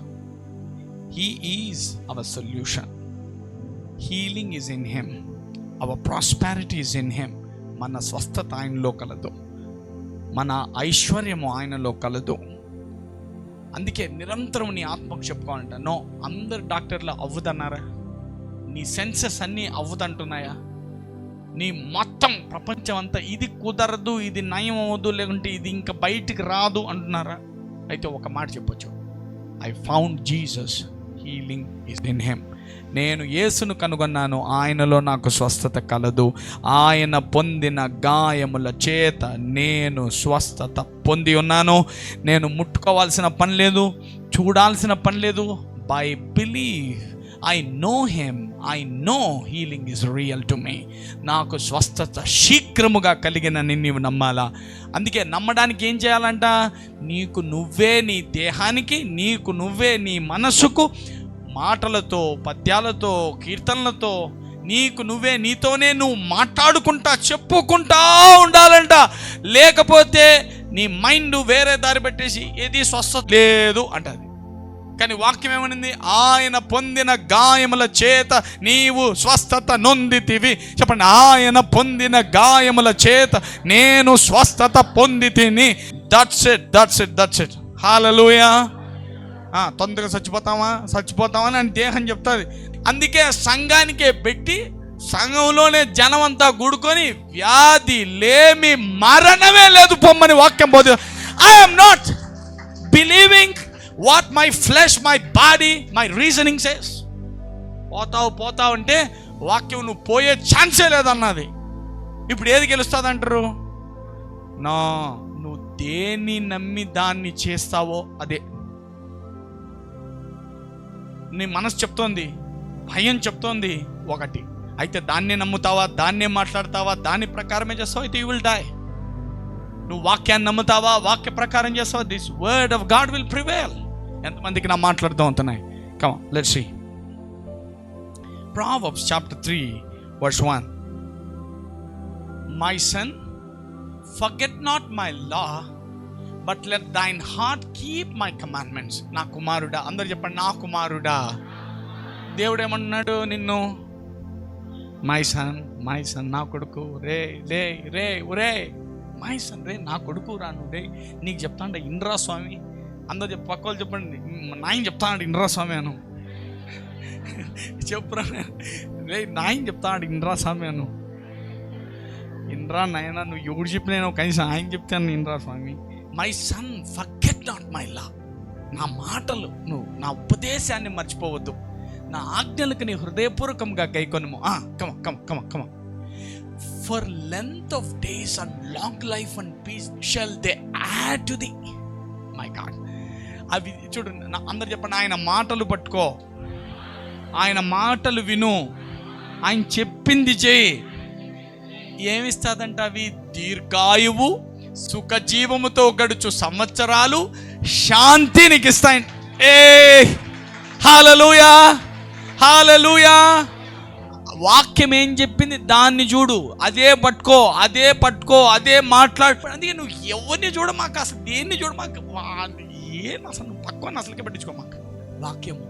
He is our solution. Healing is in Him. Our prosperity is in Him. మన స్వస్థత ఆయనలో కలదు, మన ఐశ్వర్యము ఆయనలో కలదు. అందుకే నిరంతరం నీ ఆత్మకు చెప్పుకోవాలంట. నో, అందరు డాక్టర్లు అవ్వదన్నారా? నీ సెన్సెస్ అన్నీ అవ్వదంటున్నాయా? నీ మొత్తం ప్రపంచం అంతా ఇది కుదరదు, ఇది నయం అవ్వదు, లేకుంటే ఇది ఇంకా బయటికి రాదు అంటున్నారా? అయితే ఒక మాట చెప్పొచ్చు, I found Jesus, healing is in him. నేను యేసును కనుగొన్నాను, ఆయనలో నాకు స్వస్థత కలదు. ఆయన పొందిన గాయముల చేత నేను స్వస్థత పొంది ఉన్నాను. నేను ముట్టుకోవాల్సిన పని లేదు, చూడాల్సిన పని లేదు. By believe I know him, I know healing is real to me. నాకు స్వస్థత శీఘ్రముగా కలిగిన నీవు నమ్మాలా. అందుకే నమ్మడానికి ఏం చేయాలంట? నీకు నువ్వే, నీ దేహానికి నీకు నువ్వే, నీ మనసుకు మాటలతో, పద్యాలతో, కీర్తనలతో నీకు నువ్వే, నీతోనే నువ్వు మాట్లాడుకుంటా, చెప్పుకుంటా ఉండాలంట. లేకపోతే నీ మైండ్ వేరే దారి పెట్టేసి ఏది స్వస్థత లేదు అంటది. కానీ వాక్యం ఏమనింది? ఆయన పొందిన గాయముల చేత నీవు స్వస్థత నొందితివి. చెప్పండి, ఆయన పొందిన గాయముల చేత నేను స్వస్థత పొందితిని. That's it, that's it, that's it. Hallelujah. తొందరగా చచ్చిపోతామని అని దేహం చెప్తుంది. అందుకే సంఘానికే పెట్టి సంఘంలోనే జనం అంతా గుడుకొని వ్యాధి లేమి మరణమే లేదు పొమ్మని వాక్యం బోధి. I'm not believing what my flesh, my body, my reasoning says. పోతావు అంటే వాక్యం నువ్వు పోయే ఛాన్సే లేదన్నది. ఇప్పుడు ఏది గెలుస్తుంది అంటారు? నా నువ్వు దేన్ని నమ్మి దాన్ని చేస్తావో అదే. నీ మనసు చెప్తోంది, భయం చెప్తోంది ఒకటి. అయితే దాన్నే నమ్ముతావా, దాన్నే మాట్లాడతావా, దాని ప్రకారమే చేస్తావా, అయితే యూ విల్ డై. నువ్వు వాక్యాన్ని నమ్ముతావా, వాక్య ప్రకారం చేస్తావా, this word of God will prevail. ఎంతమందికి నా మాట్లాడుతూ ఉంటున్నాయి? Come on, let's see. Proverbs chapter 3 verse 1. My son, forget not my law, but let దైన్ heart keep my commandments. నా కుమారుడా, అందరు చెప్పండి, నా కుమారుడా. దేవుడు ఏమన్నాడు నిన్ను? మై సన్, మై సన్, నా కొడుకు, రే రే రే ఒరే మై సన్, రే నా కొడుకు రాను, రే నీకు చెప్తాండ ఇంద్రా స్వామి. అందరు పక్క వాళ్ళు చెప్పండి, నాయన చెప్తాడు ఇంద్రా స్వామి అను. చెప్పురా రే, నాయన చెప్తాడు ఇంద్రా స్వామి అను. ఇంద్రా నాయన నువ్వు ఎవడు చెప్పినా కనీసం ఆయన చెప్తాను ఇంద్రా స్వామి. My son, forget not my law. నా మాటలు, నువ్వు నా ఉపదేశాన్ని మర్చిపోవద్దు, నా ఆజ్ఞలకు నీ హృదయపూర్వకంగా గైకొనుము. కమ కమ కమ కమ. For length of days and long life and peace shall they add to thee. My God, అవి చూడండి. అందరు చెప్పండి, ఆయన మాటలు పట్టుకో, ఆయన మాటలు విను, ఆయన చెప్పింది చేయి. ఏమిస్తుందంట అవి? దీర్ఘాయువు, సుఖజీవముతో గడుచు సంవత్సరాలు, శాంతి నీకు ఇస్తాయి. హల్లెలూయా, హల్లెలూయా. వాక్యం ఏం చెప్పింది దాన్ని చూడు, అదే పట్టుకో, అదే పట్టుకో, అదే మాట్లాడు. అందుకే నువ్వు ఎవరిని చూడమాక, అసలు దేన్ని చూడమాక, ఏం అసలు నువ్వు పక్కన అసలుకే పట్టించుకోమాక. వాక్యము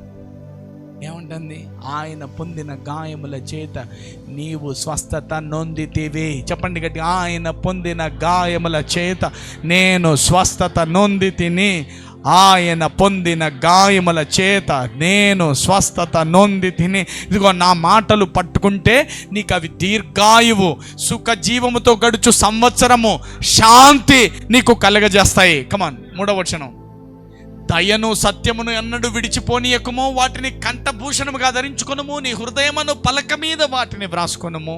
ఏమంటుంది? ఆయన పొందిన గాయముల చేత నీవు స్వస్థత నొందితివి. చెప్పండి గట్టి, ఆయన పొందిన గాయముల చేత నేను స్వస్థత నొందితిని. ఆయన పొందిన గాయముల చేత నేను స్వస్థత నొందితిని. ఇదిగో నా మాటలు పట్టుకుంటే నీకు అవి దీర్ఘాయువు, సుఖజీవముతో గడుచు సంవత్సరము, శాంతి నీకు కలగజేస్తాయి. కమాన్, 3వ వచనం. దయను సత్యమును ఎన్నడూ విడిచిపోనీయకము, వాటిని కంఠభూషణముగా ధరించుకొనుము, నీ హృదయమును పలక మీద వాటిని వ్రాసుకొనుము.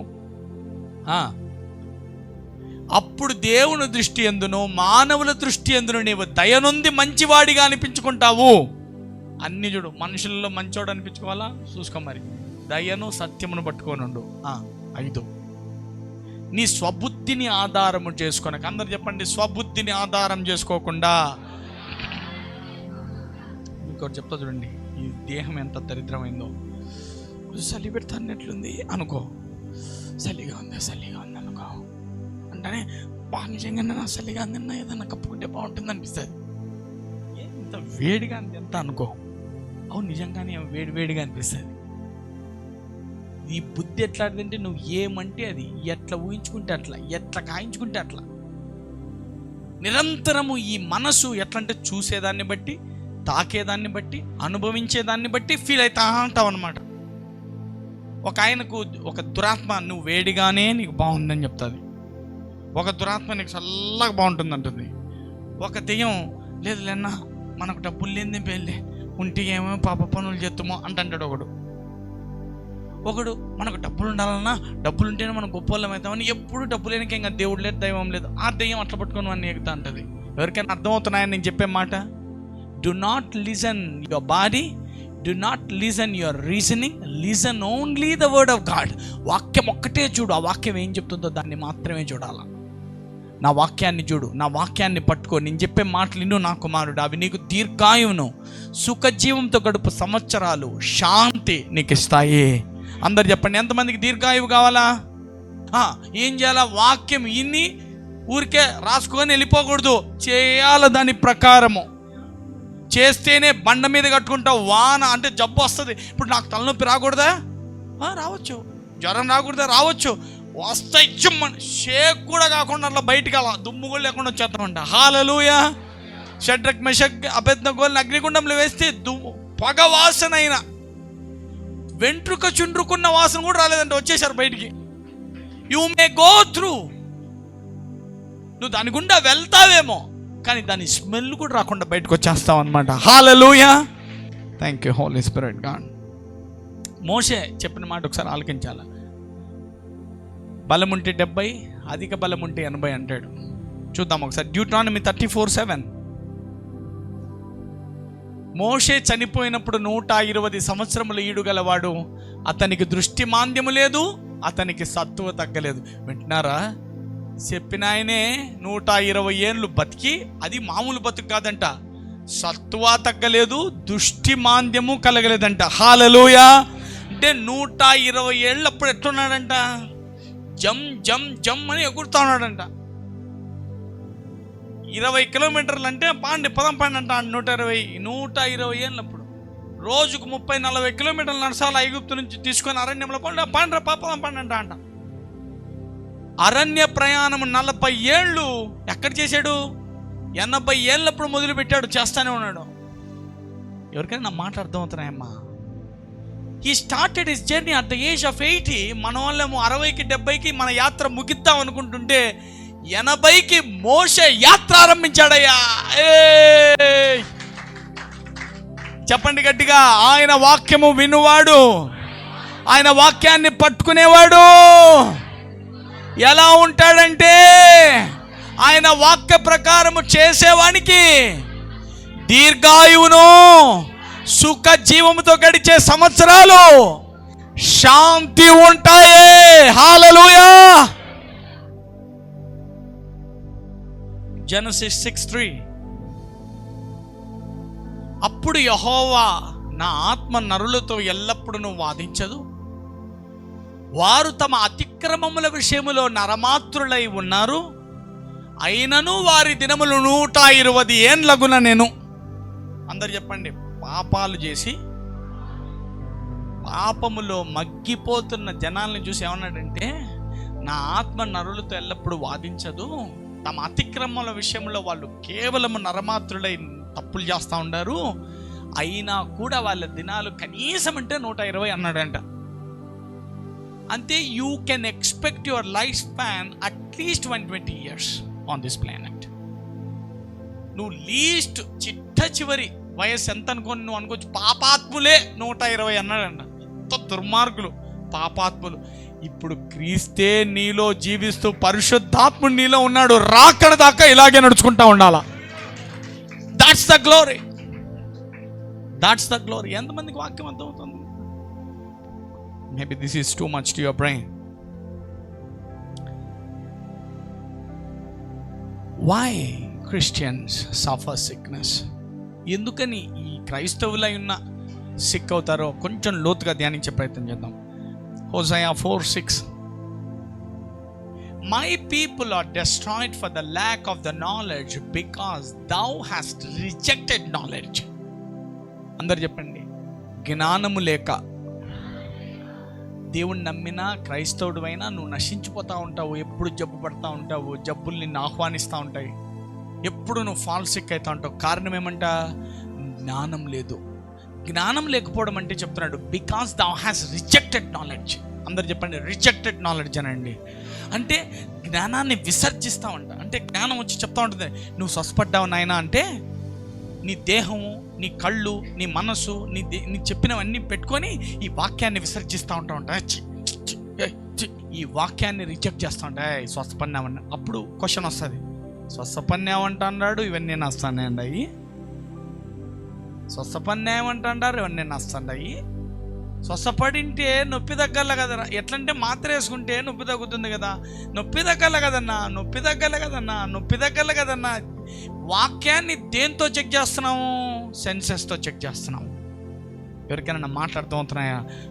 అప్పుడు దేవుని దృష్టి యందును మానవుల దృష్టి యందును నీవు దయనుంది మంచివాడిగా అనిపించుకుంటావు. అన్ని చూడు, మనుషుల్లో మంచోడు అనిపించుకోవాలా చూసుకో. మరి దయను సత్యమును పట్టుకోనుండు. 5, నీ స్వబుద్ధిని ఆధారము చేసుకోనక. అందరు చెప్పండి, స్వబుద్ధిని ఆధారం చేసుకోకుండా. ఇంకోటి చెప్తా చూడండి, ఈ దేహం ఎంత దరిద్రమైందో. చలి పెడతానట్లుంది అనుకో, చలిగా ఉంది, చలిగా ఉంది అనుకో, అంటేనే నిజంగా నా చలిగా అందన్నా ఏదన్నా కప్పుకుంటే బాగుంటుంది అనిపిస్తుంది. ఎంత వేడిగా అంది ఎంత అనుకో, అవును నిజంగానే వేడిగా అనిపిస్తుంది. ఈ బుద్ధి ఎట్లాంటిదంటే నువ్వు ఏమంటే అది, ఎట్లా ఊహించుకుంటే అట్లా, ఎట్లా కాయించుకుంటే అట్లా. నిరంతరము ఈ మనసు ఎట్లా అంటే చూసేదాన్ని బట్టి, తాకేదాన్ని బట్టి, అనుభవించేదాన్ని బట్టి ఫీల్ అవుతా ఉంటావు అనమాట. ఒక ఆయనకు ఒక దురాత్మ నువ్వు వేడిగానే నీకు బాగుందని చెప్తుంది, ఒక దురాత్మ నీకు చల్లగా బాగుంటుంది అంటుంది. ఒక దెయ్యం లేదు లేనా మనకు డబ్బులు లేని పెళ్ళి ఉంటే ఏమో పాప పనులు చేస్తామో అంటాడు ఒకడు. మనకు డబ్బులు ఉండాలన్నా, డబ్బులు ఉంటేనే మనం గొప్ప వాళ్ళం అవుతామని, ఎప్పుడు డబ్బు లేనికే ఇంకా దేవుడు లేదు, దైవం లేదు. ఆ దెయ్యం అట్లా పట్టుకొని వాడిని ఎగుతా అంటుంది. ఎవరికైనా అర్థమవుతున్నాయని నేను చెప్పే మాట? Do not listen your body, do not listen your reasoning, listen only the word of God. వాక్యం ఒక్కటే చూడు, ఆ వాక్యం ఏం చెప్తుందో దాన్ని మాత్రమే చూడాలా. నా వాక్యాన్ని చూడు, నా వాక్యాన్ని పట్టుకో, నేను చెప్పే మాటలు విను నా కుమారుడు. అవి నీకు దీర్ఘాయువును, సుఖజీవంతో గడుపు సంవత్సరాలు, శాంతి నీకు ఇస్తాయి. అందరు చెప్పండి, ఎంతమందికి దీర్ఘాయువు కావాలా? ఏం చేయాలా? వాక్యం ఇన్ని ఊరికే రాసుకొని వెళ్ళిపోకూడదు, చేయాల దాని ప్రకారము. చేస్తేనే బండ మీద కట్టుకుంటావు. వాన అంటే జబ్బు వస్తుంది. ఇప్పుడు నాకు తలనొప్పి రాకూడదా? రావచ్చు. జ్వరం రాకూడదా? రావచ్చు. వస్తే ఇచ్చమ్మని షేక్ కూడా కాకుండా అట్లా బయటికి అలా దుమ్ము కూడా లేకుండా వచ్చేస్తామంట. హల్లెలూయా. షడ్రక్ మెషక్ అబేద్నెగోల్ని అగ్నిగుండంలో వేస్తే పొగ వాసన అయినా వెంట్రుక చుండ్రుకున్న వాసన కూడా రాలేదంటే వచ్చేసారు బయటికి. యు మే గో త్రూ, నువ్వు దాని గుండా వెళ్తావేమో కానీ దాని స్మెల్ కూడా రాకుండా బయటకు వచ్చేస్తావు అనమాట. Hallelujah. Thank you Holy Spirit God. మోషే చెప్పిన మాట ఒకసారి ఆలకించాల. బలం ఉంటే 70, అధిక బలం ఉంటే 80 అంటాడు. చూద్దాం ఒకసారి. డ్యూట్రానమీ 34:7. మోషే చనిపోయినప్పుడు 120 సంవత్సరముల ఈడుగలవాడు, అతనికి దృష్టి మాంద్యము లేదు, అతనికి సత్తువ తగ్గలేదు. వింటున్నారా? చెప్పిన ఆయనే 120 ఏళ్ళు బతికి, అది మామూలు బతుకు కాదంట, సత్తువ తగ్గలేదు, దృష్టి మాంద్యము కలగలేదంట. హల్లెలూయా. అంటే 120 ఏళ్ళు అప్పుడు ఎట్లున్నాడంట? జమ్ జమ్ జమ్ అని ఎగురుతా ఉన్నాడంట. 20 కిలోమీటర్లు అంటే పదం పండి అంట 120 ఏళ్ళప్పుడు రోజుకు 30-40 కిలోమీటర్లు నడసాల ఐగుప్తు నుంచి తీసుకొని అరణ్యంలో పదం పండి అంట. అరణ్య ప్రయాణం 40 ఏళ్ళు ఎక్కడ చేశాడు? 80 ఏళ్ళప్పుడు మొదలు పెట్టాడు, చేస్తానే ఉన్నాడు. ఎవరికైనా నా మాట అర్థమవుతున్నాయమ్మా? He started his journey at the age of 80. మన వాళ్ళేమో 60కి 70కి మన యాత్ర ముగిద్దాం అనుకుంటుంటే 80కి మోషే యాత్ర ఆరంభించాడయ్యా. చెప్పండి గట్టిగా, ఆయన వాక్యము వినువాడు, ఆయన వాక్యాన్ని పట్టుకునేవాడు ఎలా ఉంటాడంటే, ఆయన వాక్య ప్రకారము చేసేవానికి దీర్ఘాయువును సుఖ జీవముతో గడిచే సంవత్సరాలు శాంతి ఉంటాయి. హల్లెలూయా. జెనసిస్ 6:3. అప్పుడు యెహోవా, నా ఆత్మ నరులతో ఎల్లప్పుడూ వాదించదు, వారు తమ అతిక్రమముల విషయములో నరమాత్రులై ఉన్నారు, అయినను వారి దినములు 120 ఏండ్లగున నేను. అందరు చెప్పండి, పాపాలు చేసి పాపములో మగ్గిపోతున్న జనాల్ని చూసి ఏమన్నాడంటే, నా ఆత్మ నరులతో ఎల్లప్పుడూ వాదించదు, తమ అతిక్రమముల విషయంలో వాళ్ళు కేవలం నరమాత్రులై తప్పులు చేస్తూ ఉండారు, అయినా కూడా వాళ్ళ దినాలు కనీసం అంటే 120 అన్నాడంట. అంతే. You can expect your life span at least 120 years on this planet. నువ్వు లీస్ట్ చిట్ట చివరి వయస్సు ఎంత అనుకోని నువ్వు అనుకోవచ్చు. పాపాత్ములే 120 అన్నాడంట. ఎంతో దుర్మార్గులు పాపాత్ములు. ఇప్పుడు క్రీస్తే నీలో జీవిస్తూ పరిశుద్ధాత్ముడు నీలో ఉన్నాడు. రాకడ దాకా ఇలాగే నడుచుకుంటా ఉండాలా. That's the glory, that's the glory. ఎంతమందికి వాక్యం అర్థమవుతుంది? Maybe this is too much to your brain. Why Christians suffer sickness? ఎందుకని ఈ క్రైస్తవులై ఉన్న సిక్ అవుతారో కొంచెం లోతుగా ధ్యానించే ప్రయత్నం చేద్దాం. హోషేయ 4:6. My people are destroyed for the lack of the knowledge because thou hast rejected knowledge. అందరు చెప్పండి, జ్ఞానము లేక. దేవుణ్ణి నమ్మినా క్రైస్తవుడు అయినా నువ్వు నశించిపోతూ ఉంటావు. ఎప్పుడు జబ్బు పడుతూ ఉంటావు, జబ్బులు నిన్ను ఆహ్వానిస్తూ ఉంటాయి, ఎప్పుడు నువ్వు ఫాల్ సిక్ అవుతూ ఉంటావు. కారణం ఏమంట? జ్ఞానం లేదు. జ్ఞానం లేకపోవడం అంటే చెప్తున్నాడు, because thou has rejected knowledge. అందరు చెప్పండి, రిజెక్టెడ్ నాలెడ్జ్ అనండి. అంటే జ్ఞానాన్ని విసర్జిస్తావంట. అంటే జ్ఞానం వచ్చి చెప్తా ఉంటుంది, నువ్వు స్వస్థపడ్డావు నాయనా అంటే నీ దేహము, నీ కళ్ళు, నీ మనసు, నీ చెప్పినవన్నీ పెట్టుకొని ఈ వాక్యాన్ని విసర్జిస్తూ ఉంటా. ఈ వాక్యాన్ని రిజెక్ట్ చేస్తూ ఉంటా. స్వస్థపడినామన్న అప్పుడు క్వశ్చన్ వస్తుంది, స్వస్థపడినామంట అన్నాడు, ఇవన్నీ నస్తాయి. స్వస్థపడినామంటారు, ఇవన్నీ నస్తాయి. స్వస్థపడింటే నొప్పి తగ్గల కదన్నా. ఎట్లంటే మాత్ర వేసుకుంటే నొప్పి తగ్గుతుంది కదా, నొప్పి తగ్గల కదన్నా, నొప్పి తగ్గల కదన్నా, నొప్పి తగ్గల కదన్నా. వాక్యాన్ని దేంతో చెక్ చేస్తున్నాము? సెన్సెస్తో చెక్ చేస్తున్నాము. ఎవరికైనా మాట్లాడుతూ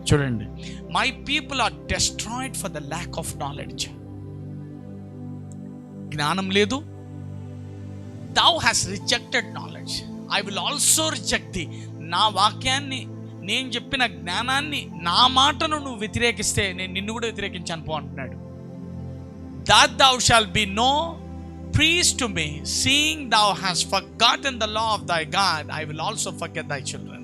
చూడండి. My people are destroyed for the lack of knowledge. జ్ఞానం లేదు. thou has rejected knowledge, I will also reject thee. నా వాక్యాన్ని, నేను చెప్పిన జ్ఞానాన్ని, నా మాటను నువ్వు వ్యతిరేకిస్తే నేను నిన్ను కూడా వ్యతిరేకించాను పో అంటున్నాడు. that thou shalt be no priest to me, seeing thou hast forgotten the law of thy God, I will also forget thy children.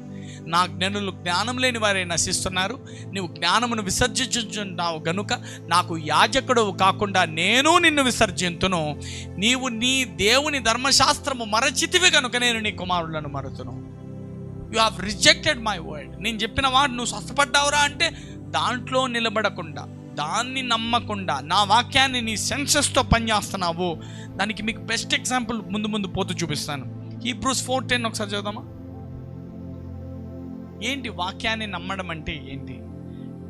నా జ్ఞానులు జ్ఞానం లేని వారే నశిస్తున్నారు, నీవు జ్ఞానమును విసర్జించుచున్నావు గనుక నాకు యాజకుడు కాకుండా నేను నిన్ను విసర్జింతును. నీవు నీ దేవుని ధర్మశాస్త్రము మరచితివి కనుక నేను నీ కుమారులను మరుతును. You have rejected my word. నేను చెప్పిన వాడు నువ్వు స్వస్థపడ్డావురా అంటే దాంట్లో నిలబడకుండా, దాన్ని నమ్మకుండా, నా వాక్యాన్ని నీ సెన్సెస్తో పనిచేస్తున్నావు. దానికి మీకు బెస్ట్ ఎగ్జాంపుల్ ముందు పోతూ చూపిస్తాను. హీబ్రూస్ 4:10 ఒకసారి చదువుదామా? ఏంటి వాక్యాన్ని నమ్మడం అంటే ఏంటి?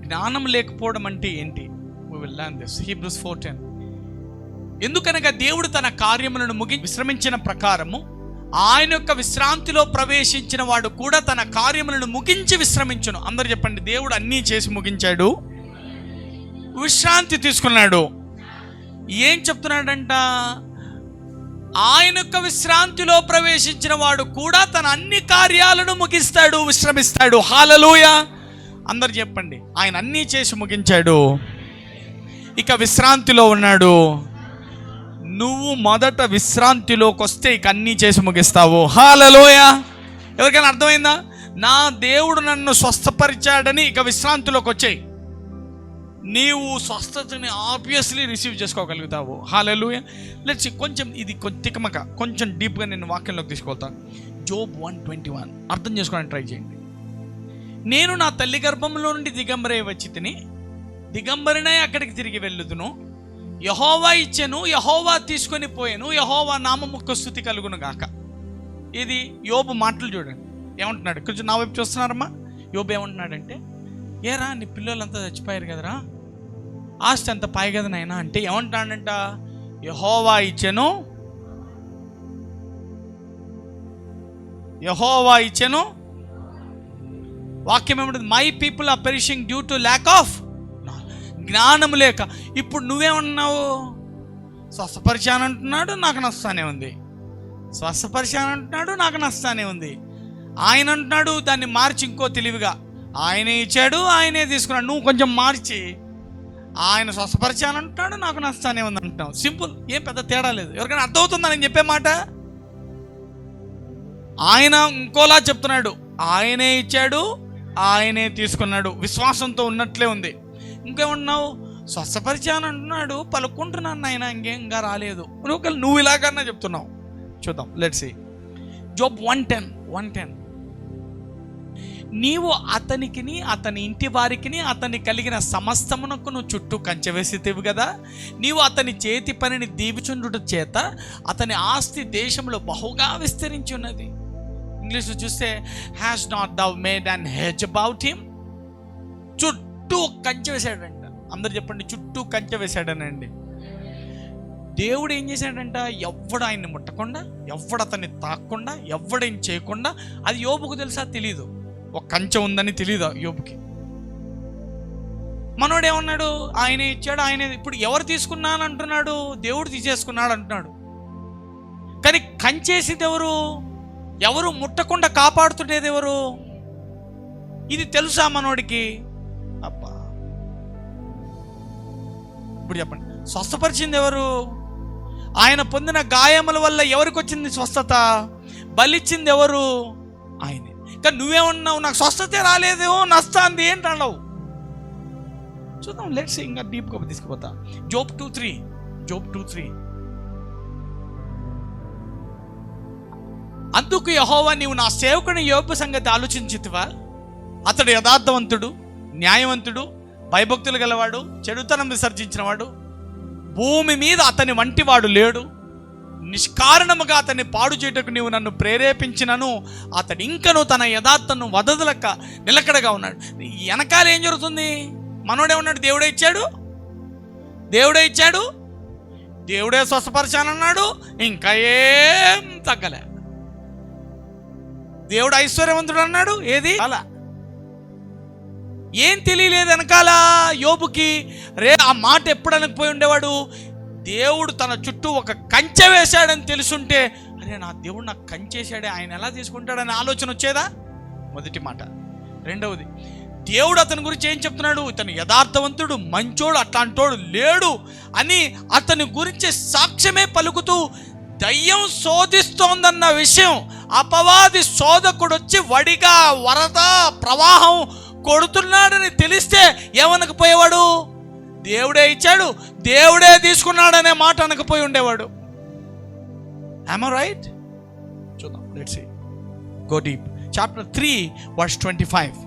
జ్ఞానం లేకపోవడం అంటే ఏంటి? we will learn this. Hebrews 4:10. ఎందుకనగా దేవుడు తన కార్యములను ముగించి విశ్రమించిన ప్రకారము ఆయన యొక్క విశ్రాంతిలో ప్రవేశించిన వాడు కూడా తన కార్యములను ముగించి విశ్రమించును. అందరు చెప్పండి, దేవుడు అన్నీ చేసి ముగించాడు, విశ్రాంతి తీసుకున్నాడు. ఏం చెప్తున్నాడంట? ఆయన యొక్క విశ్రాంతిలో ప్రవేశించిన వాడు కూడా తన అన్ని కార్యాలను ముగిస్తాడు, విశ్రమిస్తాడు. హల్లెలూయా. అందరు చెప్పండి, ఆయన అన్నీ చేసి ముగించాడు, ఇక విశ్రాంతిలో ఉన్నాడు. నువ్వు మొదట విశ్రాంతిలోకి వస్తే ఇక అన్నీ చేసి ముగిస్తావు. హల్లెలూయా. ఎవరికైనా అర్థమైందా? నా దేవుడు నన్ను స్వస్థపరిచాడని ఇక విశ్రాంతిలోకి వచ్చాయి, నీవు స్వస్థతని ఆబ్వియస్లీ రిసీవ్ చేసుకోగలుగుతావు. హల్లెలూయా. లెట్స్ కొంచెం ఇది తికమక కొంచెం డీప్గా నేను వాక్యంలోకి తీసుకెళ్తాను. జోబ్ 1:21 అర్థం చేసుకోవడానికి ట్రై చేయండి. నేను నా తల్లి గర్భంలో నుండి దిగంబరే వచ్చి తిని దిగంబరినే అక్కడికి తిరిగి వెళ్ళుదును. యెహోవా ఇచ్చెను, యెహోవా తీసుకొని పోయాను, యెహోవా నామముకు స్తుతి కలుగును గాక. ఇది యోబు మాటలు చూడండి, ఏమంటున్నాడు? కొంచెం నా వైపు చూస్తున్నారమ్మా. యోబు ఏమంటున్నాడంటే, ఏరా నీ పిల్లలంతా చచ్చిపోయారు కదరా, ఆస్తి అంత పాయి కదా నాయనా అంటే ఏమంటున్నాడంట? యెహోవా ఇచ్చెను, యెహోవా ఇచ్చెను. వాక్యం ఏమంటుంది? My people are perishing due to lack of జ్ఞానం లేక. ఇప్పుడు నువ్వేమన్నావు? స్వస్థపరిచానంటున్నాడు, నాకు నష్టానే ఉంది. స్వస్థపరిచానంటున్నాడు, నాకు నష్టానే ఉంది. ఆయన అంటున్నాడు దాన్ని మార్చి ఇంకో తెలివిగా, ఆయనే ఇచ్చాడు, ఆయనే తీసుకున్నాడు. నువ్వు కొంచెం మార్చి ఆయన స్వస్థపరిచానంటున్నాడు, నాకు నష్టానే ఉంది అంటున్నావు. సింపుల్, ఏం పెద్ద తేడా లేదు. ఎవరికైనా అర్థమవుతుందా నేను చెప్పే మాట? ఆయన ఇంకోలా చెప్తున్నాడు, ఆయనే ఇచ్చాడు, ఆయనే తీసుకున్నాడు. విశ్వాసంతో ఉన్నట్లే ఉంది. ఇంకేమన్నావు? స్వస్థపరిచానంటున్నాడు, పలుకుంటున్నాను ఆయన, ఇంకేంగా రాలేదు. నువ్వు ఇలాగన్నా చెప్తున్నావు. చూద్దాం, లెట్స్ సీ. జోబ్ 1:10 నీవు అతనికిని అతని ఇంటి వారికిని అతని కలిగిన సమస్తమునకు నువ్వు చుట్టూ కంచె వేసితివి కదా. నీవు అతని చేతి పనిని దీవిచుండుట చేత అతని ఆస్తి దేశంలో బహుగా విస్తరించి ఉన్నది. ఇంగ్లీష్లో చూస్తే has not thou made and hedge about him. చుట్టూ కంచె వేశాడంట. అందరు చెప్పండి, చుట్టూ కంచె వేశాడనండి. దేవుడు ఏం చేశాడంట? ఎవడు ఆయన్ని ముట్టకుండా, ఎవడు అతన్ని తాక్కుండా, ఎవడేం చేయకుండా. అది యోబుకు తెలుసా? తెలీదు. ఒక కంచె ఉందని తెలీదు యోబుకి. మనోడు ఏమన్నాడు? ఆయనే ఇచ్చాడు, ఆయనే. ఇప్పుడు ఎవరు తీసుకున్నాను అంటున్నాడు? దేవుడు తీసేసుకున్నాడు అంటున్నాడు. కానీ కంచేసేది ఎవరు? ఎవరు ముట్టకుండా కాపాడుతుండేది ఎవరు? ఇది తెలుసా మనోడికి? అబ్బా, ఇప్పుడు చెప్పండి, స్వస్థపరిచింది ఎవరు? ఆయన పొందిన గాయముల వల్ల ఎవరికి వచ్చింది స్వస్థత? బలిచ్చింది ఎవరు? ఆయనే. కానీ నువ్వేమన్నావు? నాకు స్వస్థతే రాలేదు, నష్టాంది ఏంటన్నావు. చూద్దాం, లెట్స్ ఇంకా డీప్గా తీసుకుపోతా. జోబ్ 2:3 అందుకు యెహోవా, నీవు నా సేవకుని యోబు సంగతి ఆలోచించితివా? అతడు యథార్థవంతుడు, న్యాయవంతుడు, భయభక్తులు గలవాడు, చెడుతనం విసర్జించినవాడు. భూమి మీద అతని వంటివాడు లేడు. నిష్కారణముగా అతన్ని పాడు చేయుటకు నీవు నన్ను ప్రేరేపించినను అతడు ఇంకను తన యథార్థను వదలక నిలకడగా ఉన్నాడు. వెనకాల ఏం జరుగుతుంది? మనోడే ఉన్నాడు, దేవుడే ఇచ్చాడు, దేవుడే ఇచ్చాడు, దేవుడే స్వస్థపరిచానన్నాడు, ఇంకా ఏం తగ్గలే. దేవుడు ఐశ్వర్యవంతుడు అన్నాడు, ఏది అలా ఏం తెలియలేదు వెనకాల యోబుకి. ఆ మాట ఎప్పుడు అనకపోయి ఉండేవాడు? దేవుడు తన చుట్టూ ఒక కంచె వేశాడని తెలుసుంటే, అరే నా దేవుడు నాకు కంచేశాడే, ఆయన ఎలా తీసుకుంటాడని ఆలోచన వచ్చేదా? మొదటి మాట. రెండవది, దేవుడు అతని గురించి ఏం చెప్తున్నాడు? ఇతను యథార్థవంతుడు, మంచోడు, అట్లాంటోడు లేడు అని అతని గురించి సాక్ష్యమే పలుకుతూ దయ్యం శోధిస్తోందన్న విషయం, అపవాది శోధకుడు వచ్చి వడిగా వరద ప్రవాహం కొడుతున్నాడని తెలిస్తే ఏమనకపోయేవాడు? దేవుడే ఇచ్చాడు, దేవుడే తీసుకున్నాడనే మాట అనకపోయి ఉండేవాడు. Am I right? చూద్దాం, let's see. Go deep. Chapter 3:25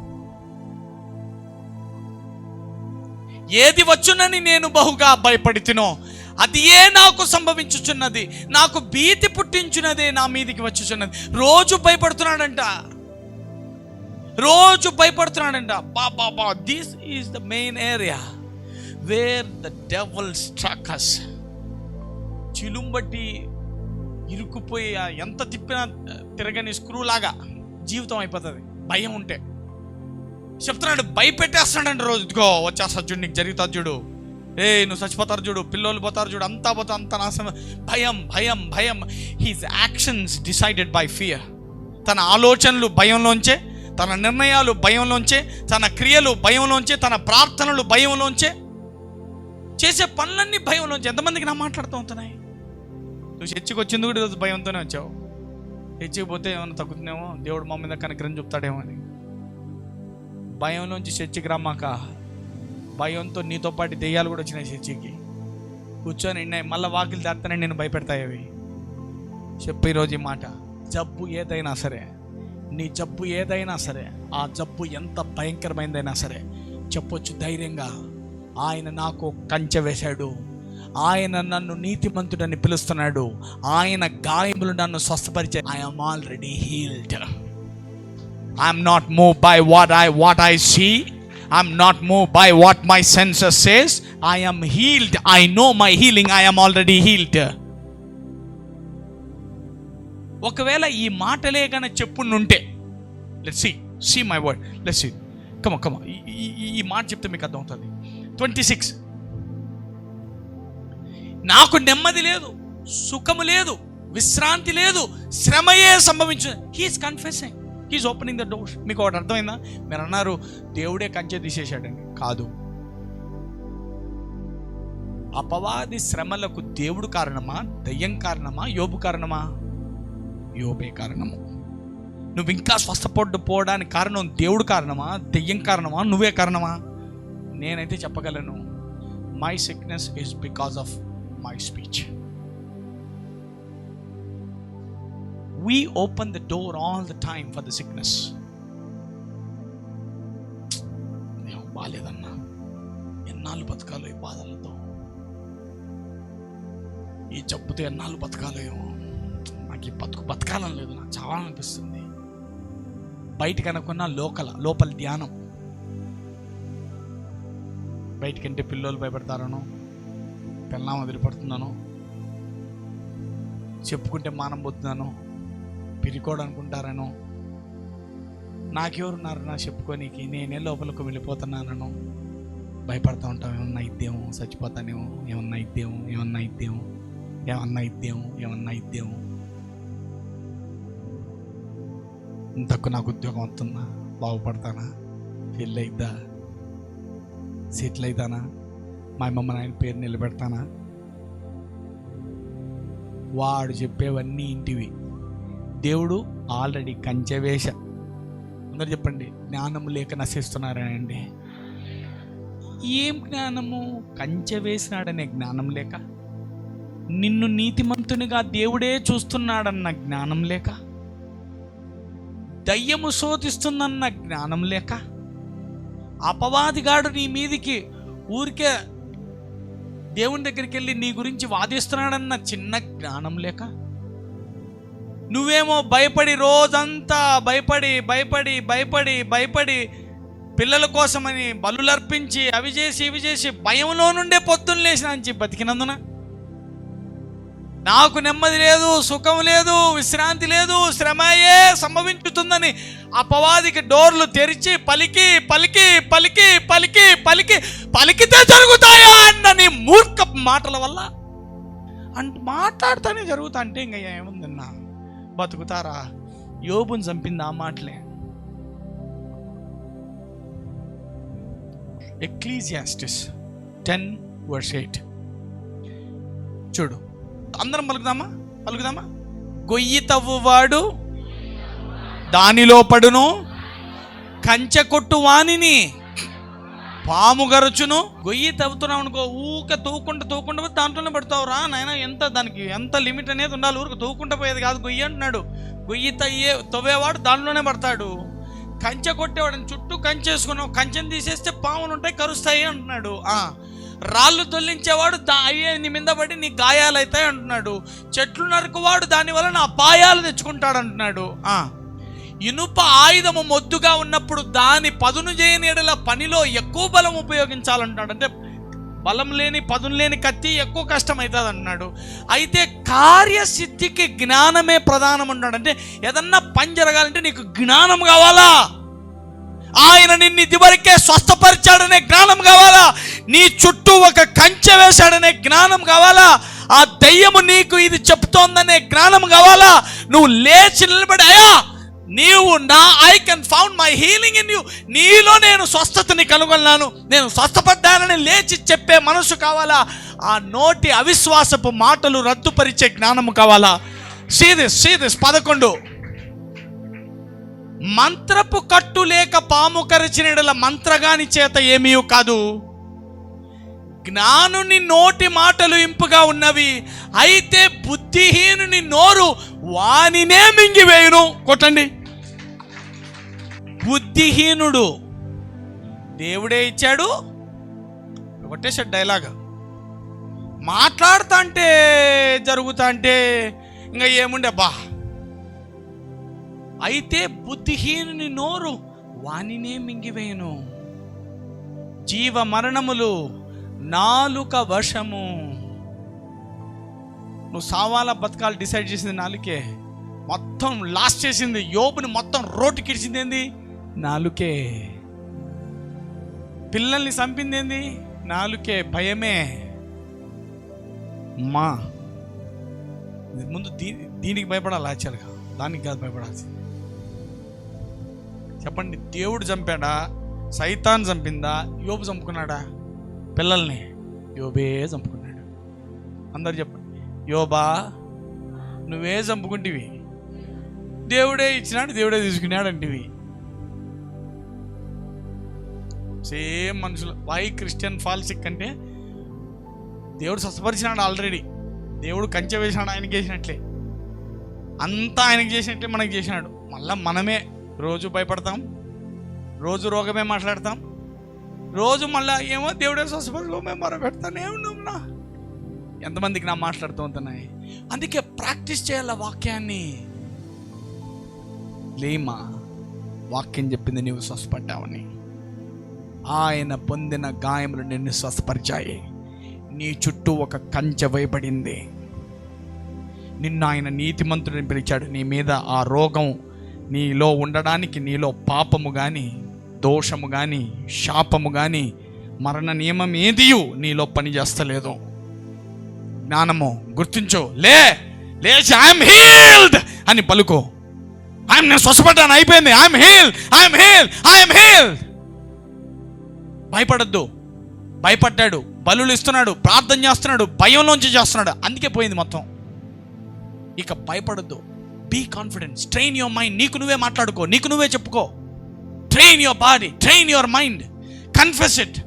ఏది వచ్చునని నేను బహుగా భయపడితినో అది ఏ నాకు సంభవించుచున్నది, నాకు భీతి పుట్టించున్నదే నా మీదికి వచ్చుచున్నది. రోజు భయపడుతున్నాడంట, రోజు భయపడుతున్నాడంట. బాబా, this is the main area where the devil struck us. చిలుంబట్టి ఇరుక్కుపోయి ఎంత తిప్పినా తిరగని స్క్రూ లాగా జీవితం అయిపోతుంది భయం ఉంటే. చెప్తున్నాడు, భయపెట్టేస్తున్నాడంట రోజు. ఇదిగో వచ్చేస్తా చూడు, నీకు జరుగుతుంది చూడు, నువ్వు చచ్చిపోతారు చూడు, పిల్లలు పోతారు చూడు, అంతా పోతా, అంతా నాశనం. భయం భయం భయం. He's actions decided by fear. తన ఆలోచనలు భయంలోంచే, తన నిర్ణయాలు భయంలోంచే, తన క్రియలు భయంలోంచే, తన ప్రార్థనలు భయంలోంచే, చేసే పనులన్నీ భయంలోంచి. ఎంతమందికి నా మాట్లాడుతూ ఉంటున్నాయి? నువ్వు చర్చికి వచ్చింది కూడా ఈరోజు భయంతోనే వచ్చావు. చర్చికి పోతే ఏమైనా తగ్గుతుందేమో, దేవుడు మా మీద కనికరం చెప్తాడేమో అని. భయంలోంచి చర్చికి రమ్మాక, భయంతో నీతో పాటు దెయ్యాలు కూడా వచ్చినాయి చర్చికి. కూర్చొని మళ్ళీ వాకిలు దాటుతానే నేను భయపెడతాయి అవి. చెప్పు ఈరోజు ఈ మాట. జబ్బు ఏదైనా సరే, నీ జబ్బు ఏదైనా సరే, ఆ జబ్బు ఎంత భయంకరమైనదైనా సరే చెప్పొచ్చు ధైర్యంగా, ఆయన నాకు కంచె వేశాడు, ఆయన నన్ను నీతిమంతుడని పిలుస్తున్నాడు, ఆయన గాయములు నన్ను స్వస్థపరిచే. I'm already healed. I'm not move by what I see. I'm not move by what my senses says. I am healed. I know my healing. I am already healed. ఒకవేళ ఈ మాటలే కన్నా చెప్పుంటే, let's see my word, let's see. Come ఈ మాట చెప్తే మీకు అర్థమవుతుంది. 26, నాకు నెమ్మది లేదు, సుఖము లేదు, విశ్రాంతి లేదు, శ్రమయే సంభవించు. He's confessing, he's opening the door. మీకు ఒకటి అర్థమైందా? మీరు అన్నారు దేవుడే కంచె తీసేశాడని. కాదు, అపవాది శ్రమలకు దేవుడు కారణమా, దయ్యం కారణమా, యోబు కారణమా? యోబే కారణము. నువ్వు ఇంకా స్వస్థపడిపోవడానికి కారణం దేవుడు కారణమా, దెయ్యం కారణమా, నువ్వే కారణమా? నేనైతే చెప్పగలను, my sickness is because of my speech. We open the door all the time for the sickness. బాలేదన్నా, ఎన్నాళ్ళు బతకాలో ఈ బాధలతో, ఈ జబ్బుతో ఎన్నాళ్ళు బతకాలో ఏమో, నాకు ఈ బతకాలని లేదు, నాకు చావాలనిపిస్తుంది. బయటికి అనుకున్న లోపల ధ్యానం. బయటికంటే పిల్లలు భయపడతారనో, పెళ్ళాం వదిలిపడుతున్నాను, చెప్పుకుంటే మానం పోతున్నాను, పిరికోడు అనుకుంటారనో, నాకెవరున్నారు నా చెప్పుకోనికి, నేనే లోపలకు వెళ్ళిపోతున్నానను భయపడతా ఉంటాం. ఏమన్నా ఇద్దేమో, చచ్చిపోతానేమో, ఏమన్నా ఇద్దేమో. ఇంతకు నాకు ఉద్యోగం వస్తుందా, బాగుపడతానా, పెళ్ళి అయిద్దా, సెటిల్ అవుతానా, మా అమ్మమ్మ నాయన పేరు నిలబెడతానా? వాడు చెప్పేవన్నీ ఇంటివి. దేవుడు ఆల్రెడీ కంచె వేశ. అందరు చెప్పండి, జ్ఞానం లేక నశిస్తున్నారనండి. ఏం జ్ఞానము? కంచె వేసినాడనే జ్ఞానం లేక, నిన్ను నీతిమంతునిగా దేవుడే చూస్తున్నాడన్న జ్ఞానం లేక, దయ్యము శోధిస్తుందన్న జ్ఞానం లేక, అపవాదిగాడు నీ మీదికి ఊరికే దేవుని దగ్గరికి వెళ్ళి నీ గురించి వాదిస్తున్నాడన్న చిన్న జ్ఞానం లేక, నువ్వేమో భయపడి రోజంతా భయపడి పిల్లల కోసమని బలులర్పించి అవి చేసి ఇవి చేసి భయంలో నుండే పొద్దున్న లేచినాంచి బతికినందున నాకు నెమ్మది లేదు, సుఖం లేదు, విశ్రాంతి లేదు, శ్రమయే సంభవించుతుందని అపవాదికి డోర్లు తెరిచి పలికితే జరుగుతాయా అన్న నీ మూర్ఖ మాటల వల్ల మాట్లాడుతానే జరుగుతా అంటే ఇంకా ఏముందన్నా, బతుకుతారా? యోబుని చంపింది ఆ మాటలే. ఎక్లీసియాస్టిస్ 10:8 చూడు, అందరం పలుకుదామా. గొయ్యి తవ్వువాడు దానిలో పడును, కంచె కొట్టు వానిని పాము గరచును. గొయ్యి తవ్వుతున్నావు అనుకో, ఊక తవ్వుకుంటూ దాంట్లోనే పడతావు రా నాయన. దానికి ఎంత లిమిట్ అనేది ఉండాలి. ఊరికి తవ్వుకుంటూ పోయేది కాదు గొయ్యి అంటున్నాడు. గొయ్యి తవ్వేవాడు దాంట్లోనే పడతాడు. కంచె కొట్టేవాడిని చుట్టూ కంచేసుకున్నావు, కంచెని తీసేస్తే పాములు ఉంటాయి, కరుస్తాయి అంటున్నాడు. రాళ్ళు తొలగించేవాడు అయ్యే నీ మీద పడి నీ గాయాలు అవుతాయి అంటున్నాడు. చెట్లు నరుకువాడు దానివల్ల నా అపాయాలు తెచ్చుకుంటాడు అంటున్నాడు. ఇనుప ఆయుధము మొద్దుగా ఉన్నప్పుడు దాని పదును చేయని ఎడల పనిలో ఎక్కువ బలం ఉపయోగించాలంటున్నాడు. అంటే బలం లేని పదును లేని కత్తి ఎక్కువ కష్టం అవుతుంది అంటున్నాడు. అయితే కార్యసిద్ధికి జ్ఞానమే ప్రధానం అన్నాడు. అంటే ఏదన్నా పని జరగాలంటే నీకు జ్ఞానం కావాలా? ఆయన నిన్ను ఇదివరకే స్వస్థపరిచాడనే జ్ఞానం కావాలా? నీ చుట్టూ ఒక కంచె వేశాడనే జ్ఞానం కావాలా? ఆ దయ్యము నీకు ఇది చెప్తోందనే జ్ఞానం కావాలా? నువ్వు లేచి నిలబడి, అయ్యా నీవు I can found my healing in you, నీలో నేను స్వస్థతని కనుగొన్నాను, నేను స్వస్థపడ్డానని లేచి చెప్పే మనసు కావాలా? ఆ నోటి అవిశ్వాసపు మాటలు రద్దుపరిచే జ్ఞానము కావాలా? సీ దిస్ 11 మంత్రపు కట్టు లేక పాము కరిచినడల మంత్రగాని చేత ఏమీ కాదు, జ్ఞానుని నోటి మాటలు ఇంపుగా ఉన్నవి, అయితే బుద్ధిహీనుని నోరు వానినే మింగివేయును. కొట్టండి. బుద్ధిహీనుడు దేవుడే ఇచ్చాడు, కొట్టేసాడు డైలాగ్. మాట్లాడుతా అంటే జరుగుతా అంటే ఇంకా ఏముండే బా. అయితే బుద్ధిహీనుని నోరు వానినే మింగివేయును. జీవ మరణములు నాలుక వశము. నువ్వు సావాలా బతకాలు డిసైడ్ చేసింది నాలుకే. మొత్తం లాస్ట్ చేసింది యోబుని, మొత్తం రోడ్డు కిడిచింది ఏంది? నాలుకే. పిల్లల్ని చంపింది ఏంది? నాలుకే. భయమే. మా ముందు దీనికి భయపడాలి, యాక్చువల్గా దానికి కాదు భయపడాల్సి. చెప్పండి, దేవుడు చంపాడా? సైతాన్ చంపిందా? యోబు చంపుకున్నాడా? పిల్లల్ని యోబే చంపుకున్నాడు. అందరు చెప్పండి, యోబా నువ్వే చంపుకుంటేవి, దేవుడే ఇచ్చినాడు, దేవుడే తీసుకున్నాడు అంటివి. సేమ్ మనుషులు. వై క్రిస్టియన్ ఫాల్సిక్ అంటే దేవుడు స్వస్థపరిచినాడు ఆల్రెడీ, దేవుడు కంచె వేసినాడు, ఆయనకి చేసినట్లే, అంతా ఆయనకి చేసినట్లే మనకి చేసినాడు. మళ్ళీ మనమే రోజు భయపడతాం, రోజు రోగమే మాట్లాడతాం, రోజు మళ్ళీ ఏమో దేవుడే స్వస్థపరిలో మేము మొరపెడతానే ఉన్నాంనా. ఎంతమందికి నా మాట్లాడుతూ ఉంటున్నాయి. అందుకే ప్రాక్టీస్ చేయాల వాక్యాన్ని. లేమా, వాక్యం చెప్పింది నీవు స్వస్థపడ్డావని. ఆయన పొందిన గాయములు నిన్ను స్వస్థపరిచాయి. నీ చుట్టూ ఒక కంచె వేయబడింది. నిన్ను ఆయన నీతిమంతుడిని పిలిచాడు. నీ మీద ఆ రోగం నీలో ఉండడానికి, నీలో పాపము కానీ, దోషము కానీ, శాపము కానీ, మరణ నియమం ఏదియు నీలో పని చేస్తలేదు. జ్ఞానము గుర్తించు. లేచి ఐఎమ్ హీల్డ్ అని పలుకో. నేను స్వస్థపడ్డాను, అయిపోయింది, ఐఎమ్ హీల్డ్. భయపడద్దు. భయపడ్డాడు, బలులు ఇస్తున్నాడు, ప్రార్థన చేస్తున్నాడు, భయంలోంచి చేస్తున్నాడు, అందుకే పోయింది మొత్తం. ఇక భయపడద్దు. Be confident. Train your mind. నీకు నువ్వే మాట్లాడుకో, నీకు నువ్వే చెప్పుకో. Train your body, train your mind, confess it,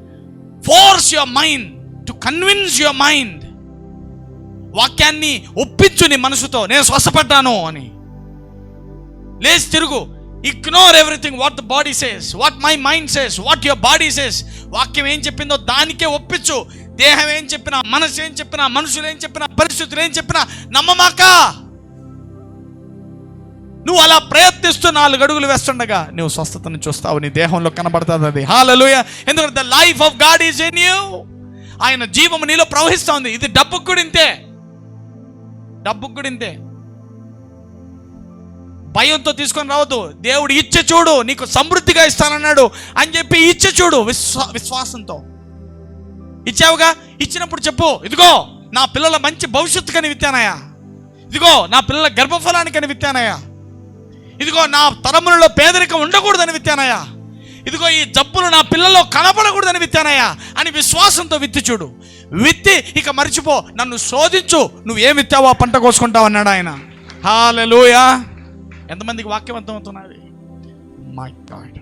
force your mind to convince your mind. వాక్యాన్ని ఒప్పించు నీ మనసుతో, నేను స్వస్థపడ్డాను అని. లేచి తిరుగు. Ignore everything what the body says, what my mind says, what your body says. వాక్యం ఏం చెప్పిందో దానికే ఒప్పించు. దేహం ఏం చెప్పినా, మనసు ఏం చెప్పినా, మనుషులు ఏం చెప్పినా, పరిస్థితులు ఏం చెప్పినా నమ్మమాక. నువ్వు అలా ప్రయత్నిస్తూ 4 అడుగులు వేస్తుండగా నువ్వు స్వస్థతను చూస్తావు, నీ దేహంలో కనబడుతుంది అది. హల్లెలూయా. ఎందుకంటే the life of God is in you. ఆయన జీవము నీలో ప్రవహిస్తూ ఉంది. ఇది డబ్బుకు కూడా ఇంతే, డబ్బుకు కూడా ఇంతే. భయంతో తీసుకొని రావద్దు. దేవుడు ఇచ్చే చూడు, నీకు సమృద్ధిగా ఇస్తానన్నాడు అని చెప్పి ఇచ్చే చూడు విశ్వాసంతో. ఇచ్చావుగా, ఇచ్చినప్పుడు చెప్పు, ఇదిగో నా పిల్లల మంచి భవిష్యత్తుకని విత్తానయ్యా, ఇదిగో నా పిల్లల గర్భఫలానికని విత్తానయ్యా, ఇదిగో నా తరములలో పేదరికం ఉండకూడదని విత్తానయ్యా, ఇదిగో ఈ జబ్బులు నా పిల్లల్లో కనపడకూడదని విత్తానయ్యా అని విశ్వాసంతో విత్తి చూడు. విత్తి ఇక మర్చిపో, నన్ను శోధించు, నువ్వు ఏం విత్తావో ఆ పంట కోసుకుంటావు అన్నాడు ఆయన. హల్లెలూయా. ఎంతమందికి వాక్యం అర్థమవుతున్నది? My God.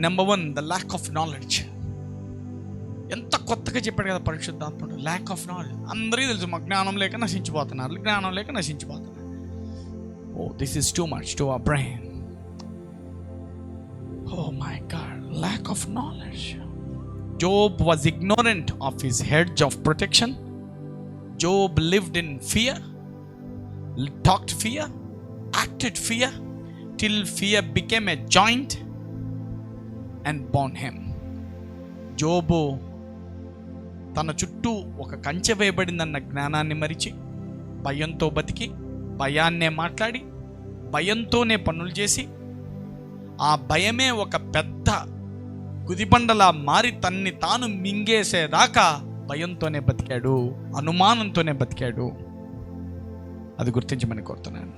Number 1, the lack of knowledge. ఎంత కొత్తగా చెప్పాడు కదా పరిశుద్ధాత్ముడు. Lack of knowledge. అందరికీ తెలుసు, మా జ్ఞానం లేక నశించిపోతున్నారు, జ్ఞానం లేక నశించిపోతున్నారు. Oh this is too much to our brain. Oh my God, lack of knowledge. Job was ignorant of his hedge of protection. Job lived in fear, talked fear, acted fear, till fear became a joint and bound him. జోబు తన చుట్టూ ఒక కంచె వేయబడిందన్న జ్ఞానాన్ని మరిచి, భయంతో బతికి, భయాన్నే మాట్లాడి, భయంతోనే పనులు చేసి, ఆ భయమే ఒక పెద్ద గుదిబండలా మారి తన్ని తాను మింగేసేదాకా భయంతోనే బతికాడు, అనుమానంతోనే బతికాడు. అది గుర్తించమని కోరుతున్నాను.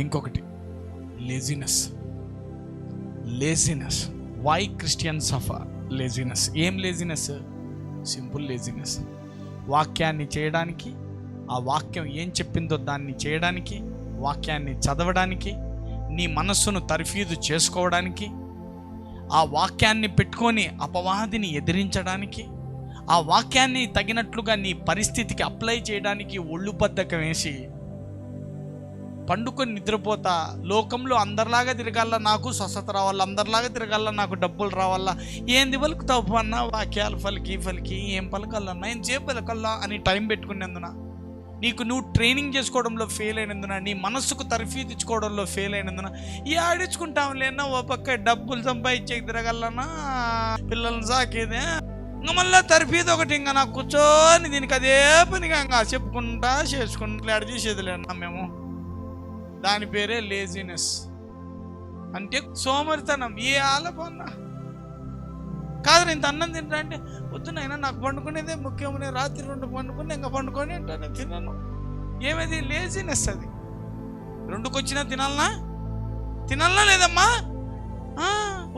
ఇంకొకటి laziness. Why Christians suffer laziness? ఏం లేజినెస్? Simple laziness. వాక్యాన్ని చేయడానికి, ఆ వాక్యం ఏం చెప్పిందో దాన్ని చేయడానికి, వాక్యాన్ని చదవడానికి, నీ మనస్సును తర్ఫీదు చేసుకోవడానికి, ఆ వాక్యాన్ని పెట్టుకొని అపవాదిని ఎదిరించడానికి, ఆ వాక్యాన్ని తగినట్లుగా నీ పరిస్థితికి అప్లై చేయడానికి ఒళ్ళు బద్ధకం వేసి పండుకొని నిద్రపోతా, లోకంలో అందరిలాగా తిరగాల, నాకు స్వస్థత రావాలా, అందరిలాగా తిరగాల, నాకు డబ్బులు రావాలా, ఏంది పలుకుతావు అన్న, వాక్యాలు ఫలికి ఏం పలకల్లన్నా, ఏం చేపు పలకల్లా అని టైం పెట్టుకునేందున, నువ్వు ట్రైనింగ్ చేసుకోవడంలో ఫెయిల్ అయినందున, నీ మనస్సుకు తర్ఫీదు ఇచ్చుకోవడంలో ఫెయిల్ అయినందున, ఈ ఆడించుకుంటాంలేనా, ఓ పక్క డబ్బులు సంపాదించేకి తిరగలనా, పిల్లల్ని సాకేదే, ఇంకా మళ్ళీ తర్ఫీదు ఒకటి, ఇంకా నాకు కూర్చొని దీనికి అదే పనిగా ఇంకా చెప్పుకుంటా చేసుకుంటా చేసేదిలేనా మేము. దాని పేరే లేజినెస్, అంటే సోమరితనం. ఏ ఆలపన్నా కాదు, ఇంత అన్నం తింటా అంటే వద్దునైనా నాకు పండుకునేదే ముఖ్యం, నేను రాత్రి 2 పండుకుని ఇంకా పండుకొని అంటే తిన్నాను. ఏమది? లేజినెస్. అది 2కి వచ్చినా తినాలనా లేదమ్మా?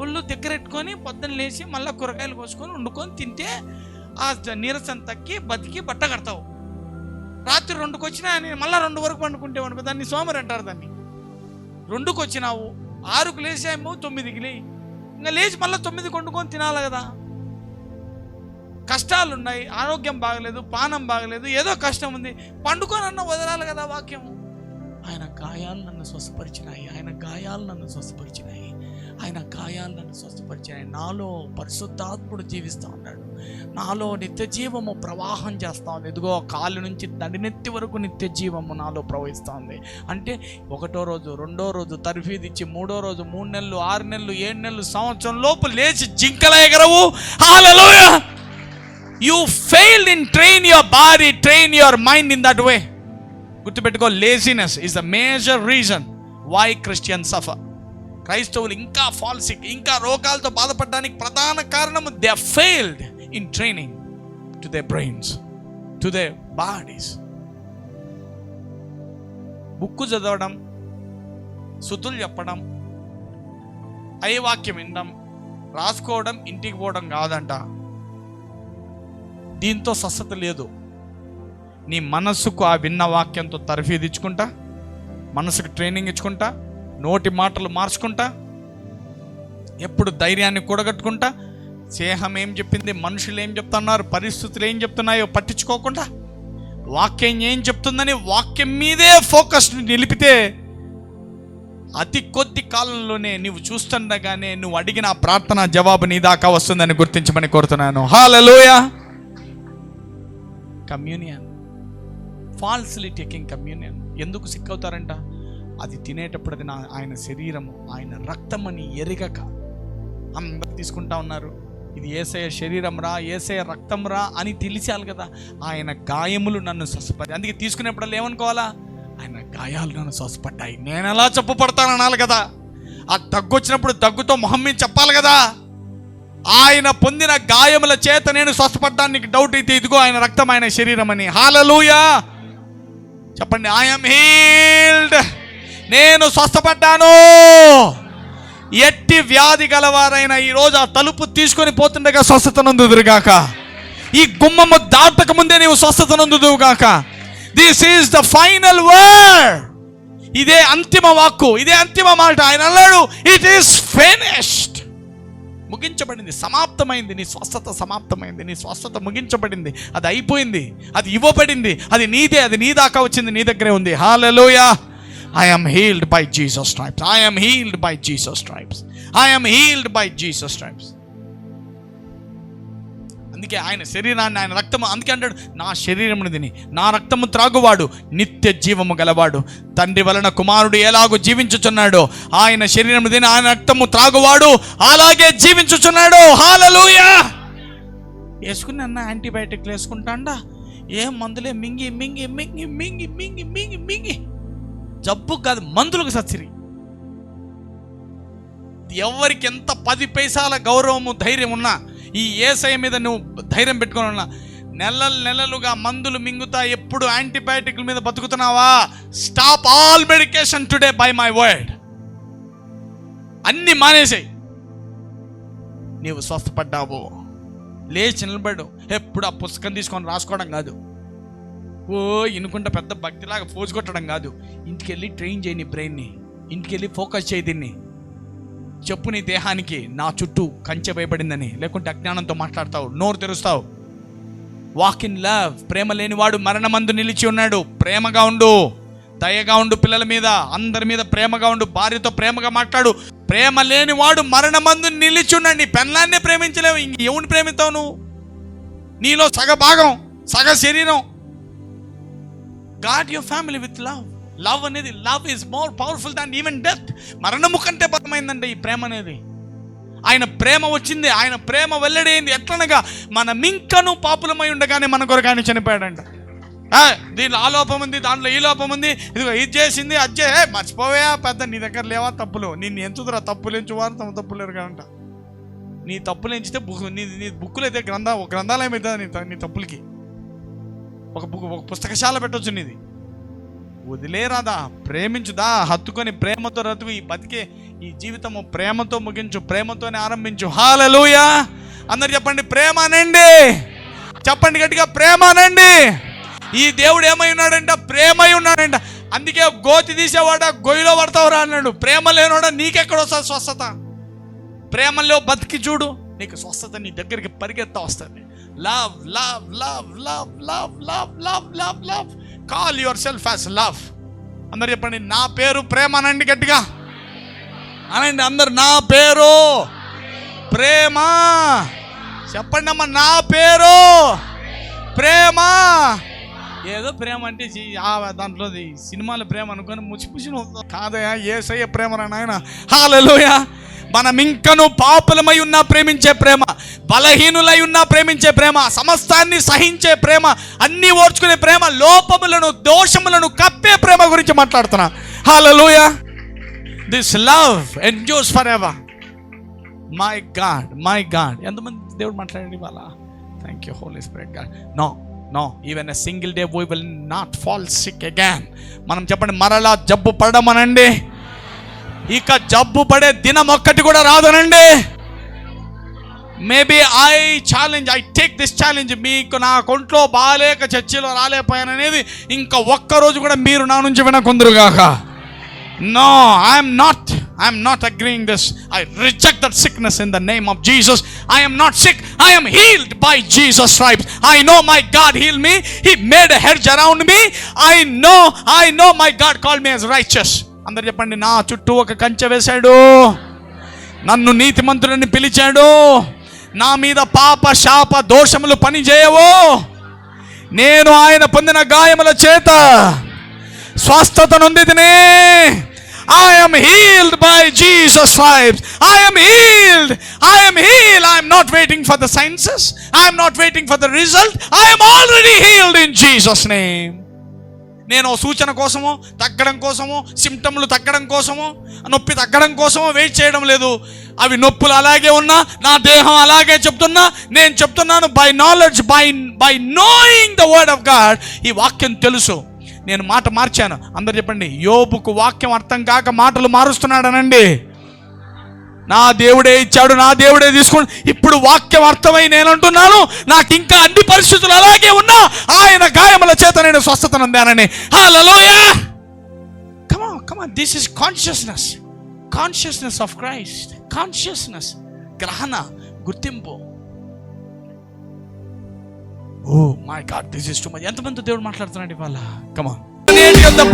ఒళ్ళు దగ్గరెట్టుకొని పొద్దున్న లేచి మళ్ళీ కూరగాయలు కోసుకొని వండుకొని తింటే ఆ నీరసం తగ్గి బతికి బట్ట కడతావు. రాత్రి 2కి వచ్చినా నేను మళ్ళీ 2 వరకు పండుకుంటే అనుకో, దాన్ని సోమరి అంటారు. దాన్ని 2కి వచ్చినావు, 6కు లేచాము, 9కి లేయి, ఇంకా లేచి మళ్ళీ 9కి వండుకొని తినాలి కదా. కష్టాలు ఉన్నాయి, ఆరోగ్యం బాగలేదు, పానం బాగలేదు, ఏదో కష్టం ఉంది, పండుకొని వదలాలి కదా వాక్యం. ఆయన గాయాలు నన్ను స్వస్థపరిచినాయి, నాలో పరిశుద్ధాత్ముడు జీవిస్తూ ఉన్నాడు, నాలో నిత్య జీవము ప్రవాహం చేస్తూ ఉంది. ఇదిగో కాలు నుంచి నడినెత్తి వరకు నిత్య జీవము నాలో ప్రవహిస్తూ ఉంది. అంటే 1వ రోజు, 2వ రోజు తర్ఫీదు ఇచ్చి, 3వ రోజు 3 నెలలు, 6 నెలలు, 7 నెలలు, సంవత్సరం లోపు లేచి జింకల ఎగరవు. హల్లెలూయా! You failed in train your body, train your mind in that way. గుర్తుపెట్టుకో, laziness is the major reason why Christians suffer. క్రైస్తవులు ఇంకా ఫాల్సిక్, ఇంకా రోగాలతో బాధపడడానికి ప్రధాన కారణము they are failed in training to their brains, to their bodies. Book చదవడం, సుతులు చెప్పడం, అయ్యే వాక్యం వినడం, రాసుకోవడం, ఇంటికి పోవడం కాదంట. దీంతో స్వస్థత లేదు. నీ మనస్సుకు ఆ విన్న వాక్యంతో తర్ఫీదు ఇచ్చుకుంటా, మనసుకు ట్రైనింగ్ ఇచ్చుకుంటా, నోటి మాటలు మార్చుకుంటా, ఎప్పుడు ధైర్యాన్ని కూడగట్టుకుంటా, స్నేహం ఏం చెప్పింది, మనుషులు ఏం చెప్తున్నారు, పరిస్థితులు ఏం చెప్తున్నాయో పట్టించుకోకుండా, వాక్యం ఏం చెప్తుందని వాక్యం మీదే ఫోకస్ నిలిపితే అతి కొద్ది కాలంలోనే నువ్వు చూస్తుండగానే నువ్వు అడిగిన ప్రార్థన జవాబు నీ దాకా వస్తుందని గుర్తించమని కోరుతున్నాను. Hallelujah! Communion, falsely taking communion. ఎందుకు సిక్కవుతారంట? అది తినేటప్పుడు అది ఆయన శరీరము, ఆయన రక్తం అని ఎరగక అందరు తీసుకుంటా ఉన్నారు. ఇది యేసయ్య శరీరం రా, యేసయ్య రక్తం రా అని తెలిసాలి కదా. ఆయన గాయములు నన్ను స్వస్థపడి, అందుకే తీసుకునేప్పుడల్లా ఏమనుకోవాలా? ఆయన గాయాలు నన్ను స్వస్థపడ్డాయి, నేను ఎలా చెప్పబడతాను అనాలి కదా. ఆ దగ్గు వచ్చినప్పుడు దగ్గుతో మొహం మీద చెప్పాలి కదా. ఆయన పొందిన గాయముల చేత నేను స్వస్థపడ్డానికి డౌట్ అయితే ఇదిగో ఆయన రక్తం, ఆయన శరీరం అని. హల్లెలూయా! చెప్పండి, ఐ యామ్ హీల్డ్. నేను స్వస్థపడ్డాను. ఎట్టి వ్యాధి గలవారైనా ఈరోజు ఆ తలుపు తీసుకొని పోతుండగా స్వస్థత నందుదురుగాక. ఈ గుమ్మము దాటక ముందే నీవు స్వస్థత నందుదువుగాక. This is the final word. ఇదే అంతిమ వాక్కు, ఇదే అంతిమ మాట. ఆయన అన్నాడు, ఇట్ ఈస్ ఫినిష్డ్. ముగించబడింది, సమాప్తమైంది. నీ స్వస్థత సమాప్తమైంది, నీ స్వస్థత ముగించబడింది, అది అయిపోయింది, అది ఇవ్వబడింది, అది నీదే, అది నీ దాకా వచ్చింది, నీ దగ్గరే ఉంది. హల్లెలూయా! I am healed by Jesus' stripes. I am healed by Jesus' stripes. I am healed by Jesus' stripes. అందుకే ఆయన శరీరాన్ని, ఆయన రక్తము, అందుకే అంటాడు, నా శరీరమును తిని నా రక్తము త్రాగువాడు నిత్య జీవము గలవాడు. తండ్రి వలన కుమారుడు ఎలాగో జీవించుచున్నాడో, ఆయన శరీరమును తిని ఆయన రక్తము త్రాగువాడు అలాగే జీవించుచున్నాడు. హల్లెలూయా! వేసుకుని అన్న యాంటీబయాటిక్లు వేసుకుంటాండా, ఏం మందులే మింగి మింగి మింగి మింగి మింగి మింగి మింగి జబ్బు కాదు, మందులకు సచ్చిరి. ఎవరికి ఎంత 10 పైసాల గౌరవము ధైర్యం ఉన్నా, ఈ యేసయ్య మీద నువ్వు ధైర్యం పెట్టుకొని ఉన్నా, నెలలుగా మందులు మింగుతా ఎప్పుడు యాంటీబయాటిక్ల మీద బతుకుతున్నావా? Stop all medication today by my word. అన్ని మానేసాయి. నీవు స్వస్థపడ్డావు, లేచి నిలబడు. ఎప్పుడు ఆ పుస్తకం తీసుకొని రాసుకోవడం కాదు, ఇనుకుంటా పెద్ద భక్తిలాగా ఫోజు కొట్టడం కాదు. ఇంటికి వెళ్ళి ట్రైన్ చేయి నీ బ్రెయిన్ని, ఇంటికి వెళ్ళి ఫోకస్ చేయి దీన్ని. చెప్పు నీ దేహానికి, నా చుట్టూ కంచె భయపడిందని. లేకుంటే అజ్ఞానంతో మాట్లాడతావు, నోరు తెరుస్తావు. Walk in love. ప్రేమ లేనివాడు మరణమందు నిలిచి ఉన్నాడు. ప్రేమగా ఉండు, దయగా ఉండు, పిల్లల మీద అందరి మీద ప్రేమగా ఉండు, భార్యతో ప్రేమగా మాట్లాడు. ప్రేమ లేనివాడు మరణమందు నిలిచి ఉన్నాడు. నీ పెళ్ళాన్నే ప్రేమించలేవు, ఇంక ఎవరిని ప్రేమిస్తావు నువ్వు? నీలో సగ భాగం, సగ శరీరం. God your family with love. Love అనేది, love is more powerful than even death. మరణము కంటే బలమైందంటే ఈ ప్రేమ అనేది. ఆయన ప్రేమ వచ్చింది, ఆయన ప్రేమ వెల్లడైంది. ఎట్లనగా మనం ఇంకనూ పాపులమై ఉండగానే మన కొరకు ఆయన చనిపోయాడంట. దీనిలో ఆ లోపం ఉంది, దాంట్లో ఈ లోపం ఉంది, ఇదిగో ఇది చేసింది, అజ్జే మర్చిపోవా పెద్ద, నీ దగ్గర లేవా తప్పులు? నిన్ను ఎంచుదురా తప్పులు ఎంచువారు తమ తప్పులు ఎరగంట. నీ తప్పులు ఎంచితే నీ బుక్కులు అయితే గ్రంథాలయం అవుతుంది. నీ తప్పులకి ఒక పుస్తకశాల పెట్టవచ్చు. నీది వదిలేరాదా, ప్రేమించుదా, హత్తుకొని ప్రేమతో రతుకు. ఈ బతికే ఈ జీవితము ప్రేమతో ముగించు, ప్రేమతోనే ఆరంభించు. హల్లెలూయా. అందరు చెప్పండి ప్రేమ అనండి. చెప్పండి గట్టిగా, ప్రేమ అనండి. ఈ దేవుడు ఏమై ఉన్నాడంట? ప్రేమై ఉన్నాడంట. అందుకే గోతి తీసేవాడ గొయ్యిలో పడతావురా అన్నాడు. ప్రేమ లేనివాడ నీకెక్కడ వస్తుంది స్వస్థత? ప్రేమలో బతికి చూడు, నీకు స్వస్థత నీ దగ్గరికి పరిగెత్తా వస్తుంది. Love love love love love love love love love. Call your self as love. అందరు చెప్పండి నా పేరు ప్రేమ అనండి గట్టిగా అనండి అందరు. నా పేరు ప్రేమ. చెప్పండి అమ్మ, నా పేరు ప్రేమ. ఏదో ప్రేమ అంటే దాంట్లో సినిమాల ప్రేమ అనుకొని ముచ్చిపుచ్చిన కాదయా, యేసయ్య ప్రేమరా నాయన. హల్లెలూయా. మనం ఇంకను పాపులమై ఉన్నా ప్రేమించే ప్రేమ, బలహీనులై ఉన్నా ప్రేమించే ప్రేమ, సమస్తాన్ని సహించే ప్రేమ, అన్ని ఓర్చుకునే ప్రేమ, లోపములను దోషములను కప్పే ప్రేమ గురించి మాట్లాడుతున్నా. Hallelujah. This love endures for ever. My God, my God. ఎంతమంది దేవుడు మాట్లాడండి వాళ్ళ. Thank you Holy Spirit God. No even a single day we will not fall sick again. మనం చెప్పండి మరలా జబ్బు పడమనండి. ఇక జబ్బు పడే దినం ఒక్కటి కూడా రాదనండి. Maybe I take this challenge. మీకు నా కొంట్లో బాగాలేక చర్చిలో రాలేకపోయాననేది ఇంకా ఒక్కరోజు కూడా మీరు నా నుంచి వినకుందురుగాక. No, I'm not agreeing this. I reject that sickness in the name of Jesus. I am not sick. I am healed by Jesus' stripes. I know my God healed me. He made a hedge around me. I know my God called me as righteous. అందరు చెప్పండి నా చుట్టూ ఒక కంచె వేశాడు, నన్ను నీతిమంతుడని పిలిచాడు. నా మీద పాప శాప దోషములు పని చేయవు. నేను ఆయన పొందిన గాయముల చేత స్వస్థత నొందితిని. I am healed by Jesus' stripes. I am healed. I am not waiting for the sciences. I am not waiting for the result. I am already healed in Jesus' name. నేను సూచన కోసమో తగ్గడం కోసమో సిమ్టమ్లు తగ్గడం కోసమో నొప్పి తగ్గడం కోసమో వెయిట్ చేయడం లేదు. అవి నొప్పులు అలాగే ఉన్నా, నా దేహం అలాగే చెప్తున్నా. నేను చెప్తున్నాను by knowledge, by knowing the word of God. ఈ వాక్యం తెలుసు. నేను మాట మార్చాను. అందరు చెప్పండి యోబుకు వాక్యం అర్థం కాక మాటలు మారుస్తున్నాడనండి. నా దేవుడే ఇచ్చాడు, నా దేవుడే తీసుకుని. ఇప్పుడు వాక్యం అర్థమై నేను అంటున్నాను, నాకు ఇంకా అన్ని పరిస్థితులు అలాగే ఉన్నా ఆయన గాయముల చేత నేను స్వస్థత నొందానని. Hallelujah. Come on this is consciousness of Christ. Consciousness, గ్రహణ, గుర్తింపు. Oh my God, this is too much. ఎంతమంది దేవుడు మాట్లాడుతున్నాడు ఇవాళ? Come on.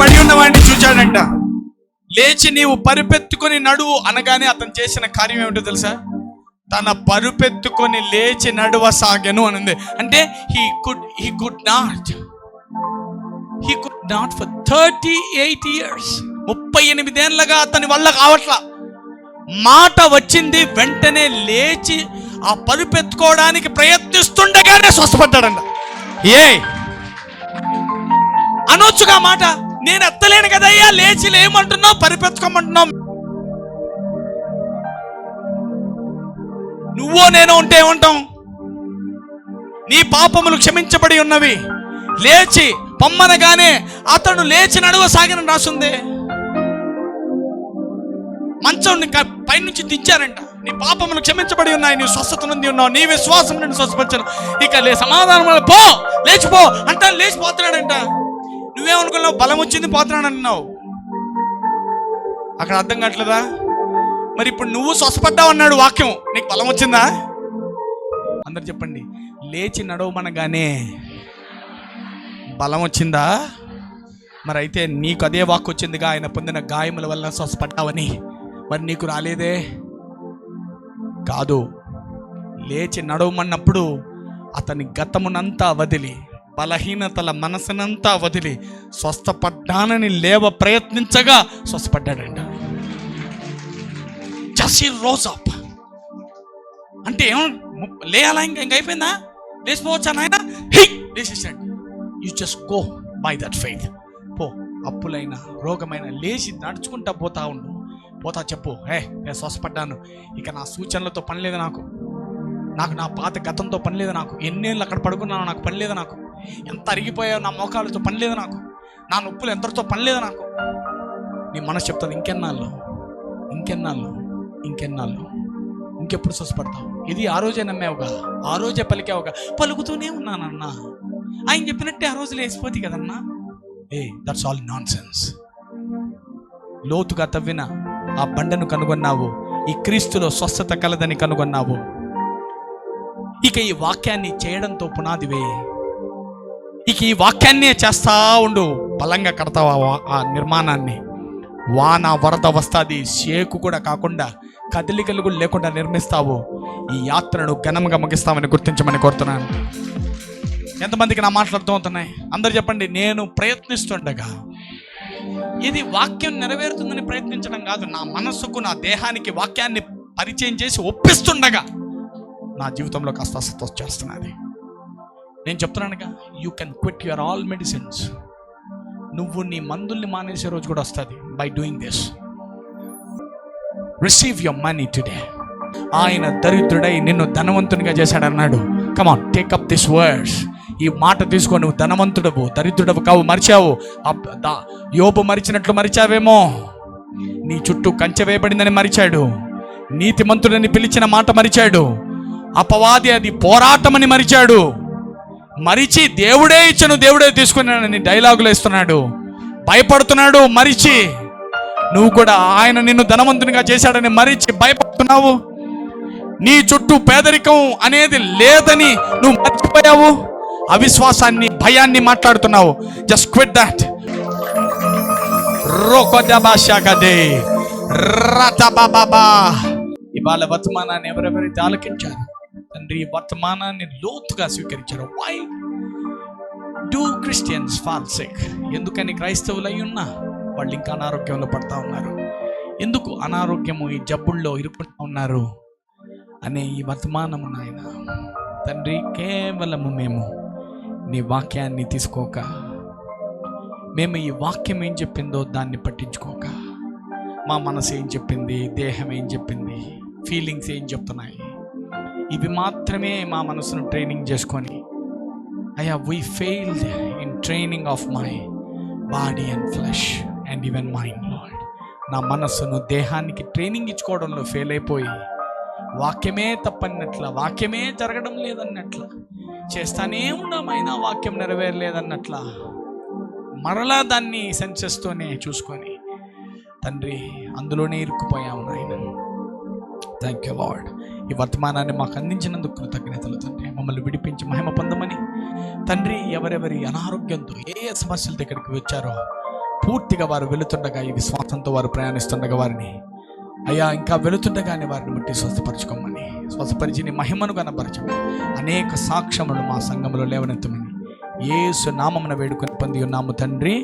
పడి ఉన్నవాడిని చూచాడంట. లేచి నీవు పరుపెత్తుకొని నడువు అనగానే అతను చేసిన కార్యం ఏమిటో తెలుసా? తన పరుపెత్తుకొని లేచి నడువ సాగెను అనింది. అంటే he could not for 38 years. 38 ఏళ్ళగా అతని వల్ల కావట్లా. మాట వచ్చింది, వెంటనే లేచి ఆ పరుపెత్తుకోవడానికి ప్రయత్నిస్తుండగానే స్వస్థపడ్డాడంట. అనొచ్చుగా మాట, నేను ఎత్తలేను కదయ్యా, లేచి లేమంటున్నావు, పరిపెత్తుకోమంటున్నావు. నువ్వో నేను ఉంటే ఏమంటాం? నీ పాపములు క్షమించబడి ఉన్నవి, లేచి పొమ్మనగానే అతడు లేచి నడవసాగిన రాసుందే. మంచం పైనుంచి దించారంట. నీ పాపములు క్షమించబడి ఉన్నాయి, నీ స్వస్థత నుండి ఉన్నావు, నీ విశ్వాసం నుండి స్వస్థపరచను, ఇక సమాధానం పో, లేచిపో అంట. లేచిపోతున్నాడంట. నువ్వేమనుకున్నావు? బలం వచ్చింది, పోతున్నాడు అన్నావు. అక్కడ అర్థం కావట్లేదా? మరి ఇప్పుడు నువ్వు స్వస్థపడ్డావు అన్నాడు వాక్యం, నీకు బలం వచ్చిందా? అందరు చెప్పండి, లేచి నడవమనగానే బలం వచ్చిందా? మరి అయితే నీకు అదే వాక్కు వచ్చిందిగా, ఆయన పొందిన గాయముల వల్ల స్వస్థపడ్డావని. మరి నీకు రాలేదే? కాదు, లేచి నడవమన్నప్పుడు అతని గతమునంతా వదిలి, బలహీనతల మనసునంతా వదిలి స్వస్థపడ్డానని లేవ ప్రయత్నించగా స్వస్థపడ్డాడంట. జస్ట్ రోజ్ అప్ అంటే లేయాలా? ఇంకా అయిపోయిందా? లేచిపోవచ్చా నాయన? లేచేసాడు. You just go by that faith. పో, అప్పులైన రోగమైన లేచి నడుచుకుంటా పోతా ఉండు. పోతా చెప్పు, నేను స్వస్థపడ్డాను, ఇక నా సూచనలతో పని లేదు, నాకు నా పాత గతంతో పని లేదు, నాకు ఎన్నేళ్ళు అక్కడ పడుకున్నాను నాకు పని లేదు, నాకు ఎంత అరిగిపోయావు నా మోకాళ్ళతో పని లేదు, నాకు నా నొప్పులు ఎంతటితో పని లేదు నాకు. నీ మనసు చెప్తుంది, ఇంకెన్నాళ్ళు, ఇంకెప్పుడు స్వస్థపడతావు? ఇది ఆ రోజే నమ్మావుగా, ఆ రోజే పలికావుగా. పలుకుతూనే ఉన్నానన్నా, ఆయన చెప్పినట్టే ఆ రోజు లేచిపోతే కదన్నా. That's all non sense. లోతుగా తవ్విన ఆ బండను కనుగొన్నావు, ఈ క్రీస్తులో స్వస్థత కలదని కనుగొన్నావు. ఇక ఈ వాక్యాన్ని చేయడంతో పునాదివే. ఇక ఈ వాక్యాన్నే చేస్తా ఉండు, బలంగా కడతావు ఆ నిర్మాణాన్ని. వాన వరద వస్తుంది, షేకు కూడా కాకుండా, కదలికలు కూడా లేకుండా నిర్మిస్తావు. ఈ యాత్రను ఘనంగా ముగిస్తామని గుర్తించమని కోరుతున్నాను. ఎంతమందికి నా మాట్లాడుతూ ఉంటున్నాయి? అందరు చెప్పండి, నేను ప్రయత్నిస్తుండగా. ఇది వాక్యం నెరవేరుతుందని ప్రయత్నించడం కాదు, నా మనస్సుకు నా దేహానికి వాక్యాన్ని పరిచయం చేసి ఒప్పిస్తుండగా నా జీవితంలో కాస్త అస్వస్థత చేస్తున్నది. నేను చెప్తున్నానుగా, you can quit your all medicines. నువ్వు నీ మందుల్ని మానేసే రోజు కూడా వస్తుంది. By doing this, receive your money today. ఆయన దరిద్రుడై నిన్ను ధనవంతునిగా చేశాడన్నాడు. Come on, take up this words. ఈ మాట తీసుకో. నువ్వు ధనవంతుడవు, దరిద్రుడవు కావు. మరిచావు, యోబు మరిచినట్లు మరిచావేమో. నీ చుట్టూ కంచె వేయబడిందని మరిచాడు. నీతిమంతుడని పిలిచిన మాట మరిచాడు. అపవాది అది పోరాటమని మరిచాడు. మరిచి దేవుడే ఇచ్చను, దేవుడే తీసుకున్నాడని డైలాగులు వేస్తున్నాడు, భయపడుతున్నాడు. మరిచి నువ్వు కూడా ఆయన నిన్ను ధనవంతునిగా చేశాడని మరిచి భయపడుతున్నావు. నీ చుట్టూ పేదరికం అనేది లేదని నువ్వు మర్చిపోయావు. అవిశ్వాసాన్ని, భయాన్ని మాట్లాడుతున్నావు. Just quit that. ఇవాళ వర్తమానాన్ని ఎవరెవరైతే ఆలకించారు తండ్రి, వర్తమానాన్ని లోతుగా స్వీకరించారు. Why do Christians fall sick? ఎందుకని క్రైస్తవులు అయి ఉన్నా వాళ్ళు ఇంకా అనారోగ్యంలో పడతా ఉన్నారు? ఎందుకు అనారోగ్యము, ఈ జబ్బుల్లో ఇరుక్కుంటూ ఉన్నారు అనే ఈ వర్తమానము నాయన తండ్రి, కేవలము మేము నీ వాక్యాన్ని తీసుకోక, మేము ఈ వాక్యం ఏం చెప్పిందో దాన్ని పట్టించుకోక, మా మనసు ఏం చెప్పింది, దేహం ఏం చెప్పింది, ఫీలింగ్స్ ఏం చెప్తున్నాయి, ఇవి మాత్రమే మా మనసును ట్రైనింగ్ చేసుకొని, అయ్యా we failed in training of my body and flesh and even mind lord. నా మనస్సును, దేహానికి ట్రైనింగ్ ఇచ్చుకోవడంలో ఫెయిల్ అయిపోయి, వాక్యమే తప్పన్నట్ల, వాక్యమే జరగడం లేదన్నట్ల చేస్తానే ఉన్నామైనా వాక్యం నెరవేరలేదన్నట్ల మరలా దాన్ని సెన్సెస్తోనే చూసుకొని తండ్రి అందులోనే ఇరుక్కుపోయాము నాయన. Thank you lord. ఈ వర్తమానాన్ని మాకు అందించినందుకు కృతజ్ఞతలు తండ్రి. మమ్మల్ని విడిపించి మహిమ పొందమని తండ్రి, ఎవరెవరి అనారోగ్యంతో ఏ సమస్యల దగ్గరికి వచ్చారో పూర్తిగా వారు వెళుతుండగా, ఈ విశ్వాసంతో వారు ప్రయాణిస్తుండగా వారిని అయ్యా ఇంకా వెళుతుండగానే వారిని బట్టి స్వస్థపరచుకోమని, స్వస్థపరిచి నీ మహిమను కనపరచమని, అనేక సాక్ష్యములు మా సంఘంలో లేవనెత్తమని యేసు నామమున వేడుకొని పొంది ఉన్నాము తండ్రి.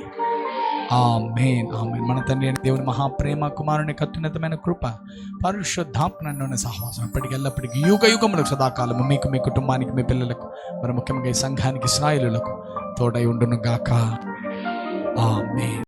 ఆమేన్, ఆమేన్. మన తండ్రి అయిన దేవుని మహాప్రేమ, కుమారుని అత్యున్నతమైన కృప, పరిశుద్ధాత్మను సహవాసం ఇప్పటికి ఎల్లప్పటికీ యుగ యుగములకు సదాకాలము మీకు, మీ కుటుంబానికి, మీ పిల్లలకు, మరి ముఖ్యంగా ఈ సంఘానికి, ఇశ్రాయేలులకు తోడై ఉండును గాక. ఆమేన్.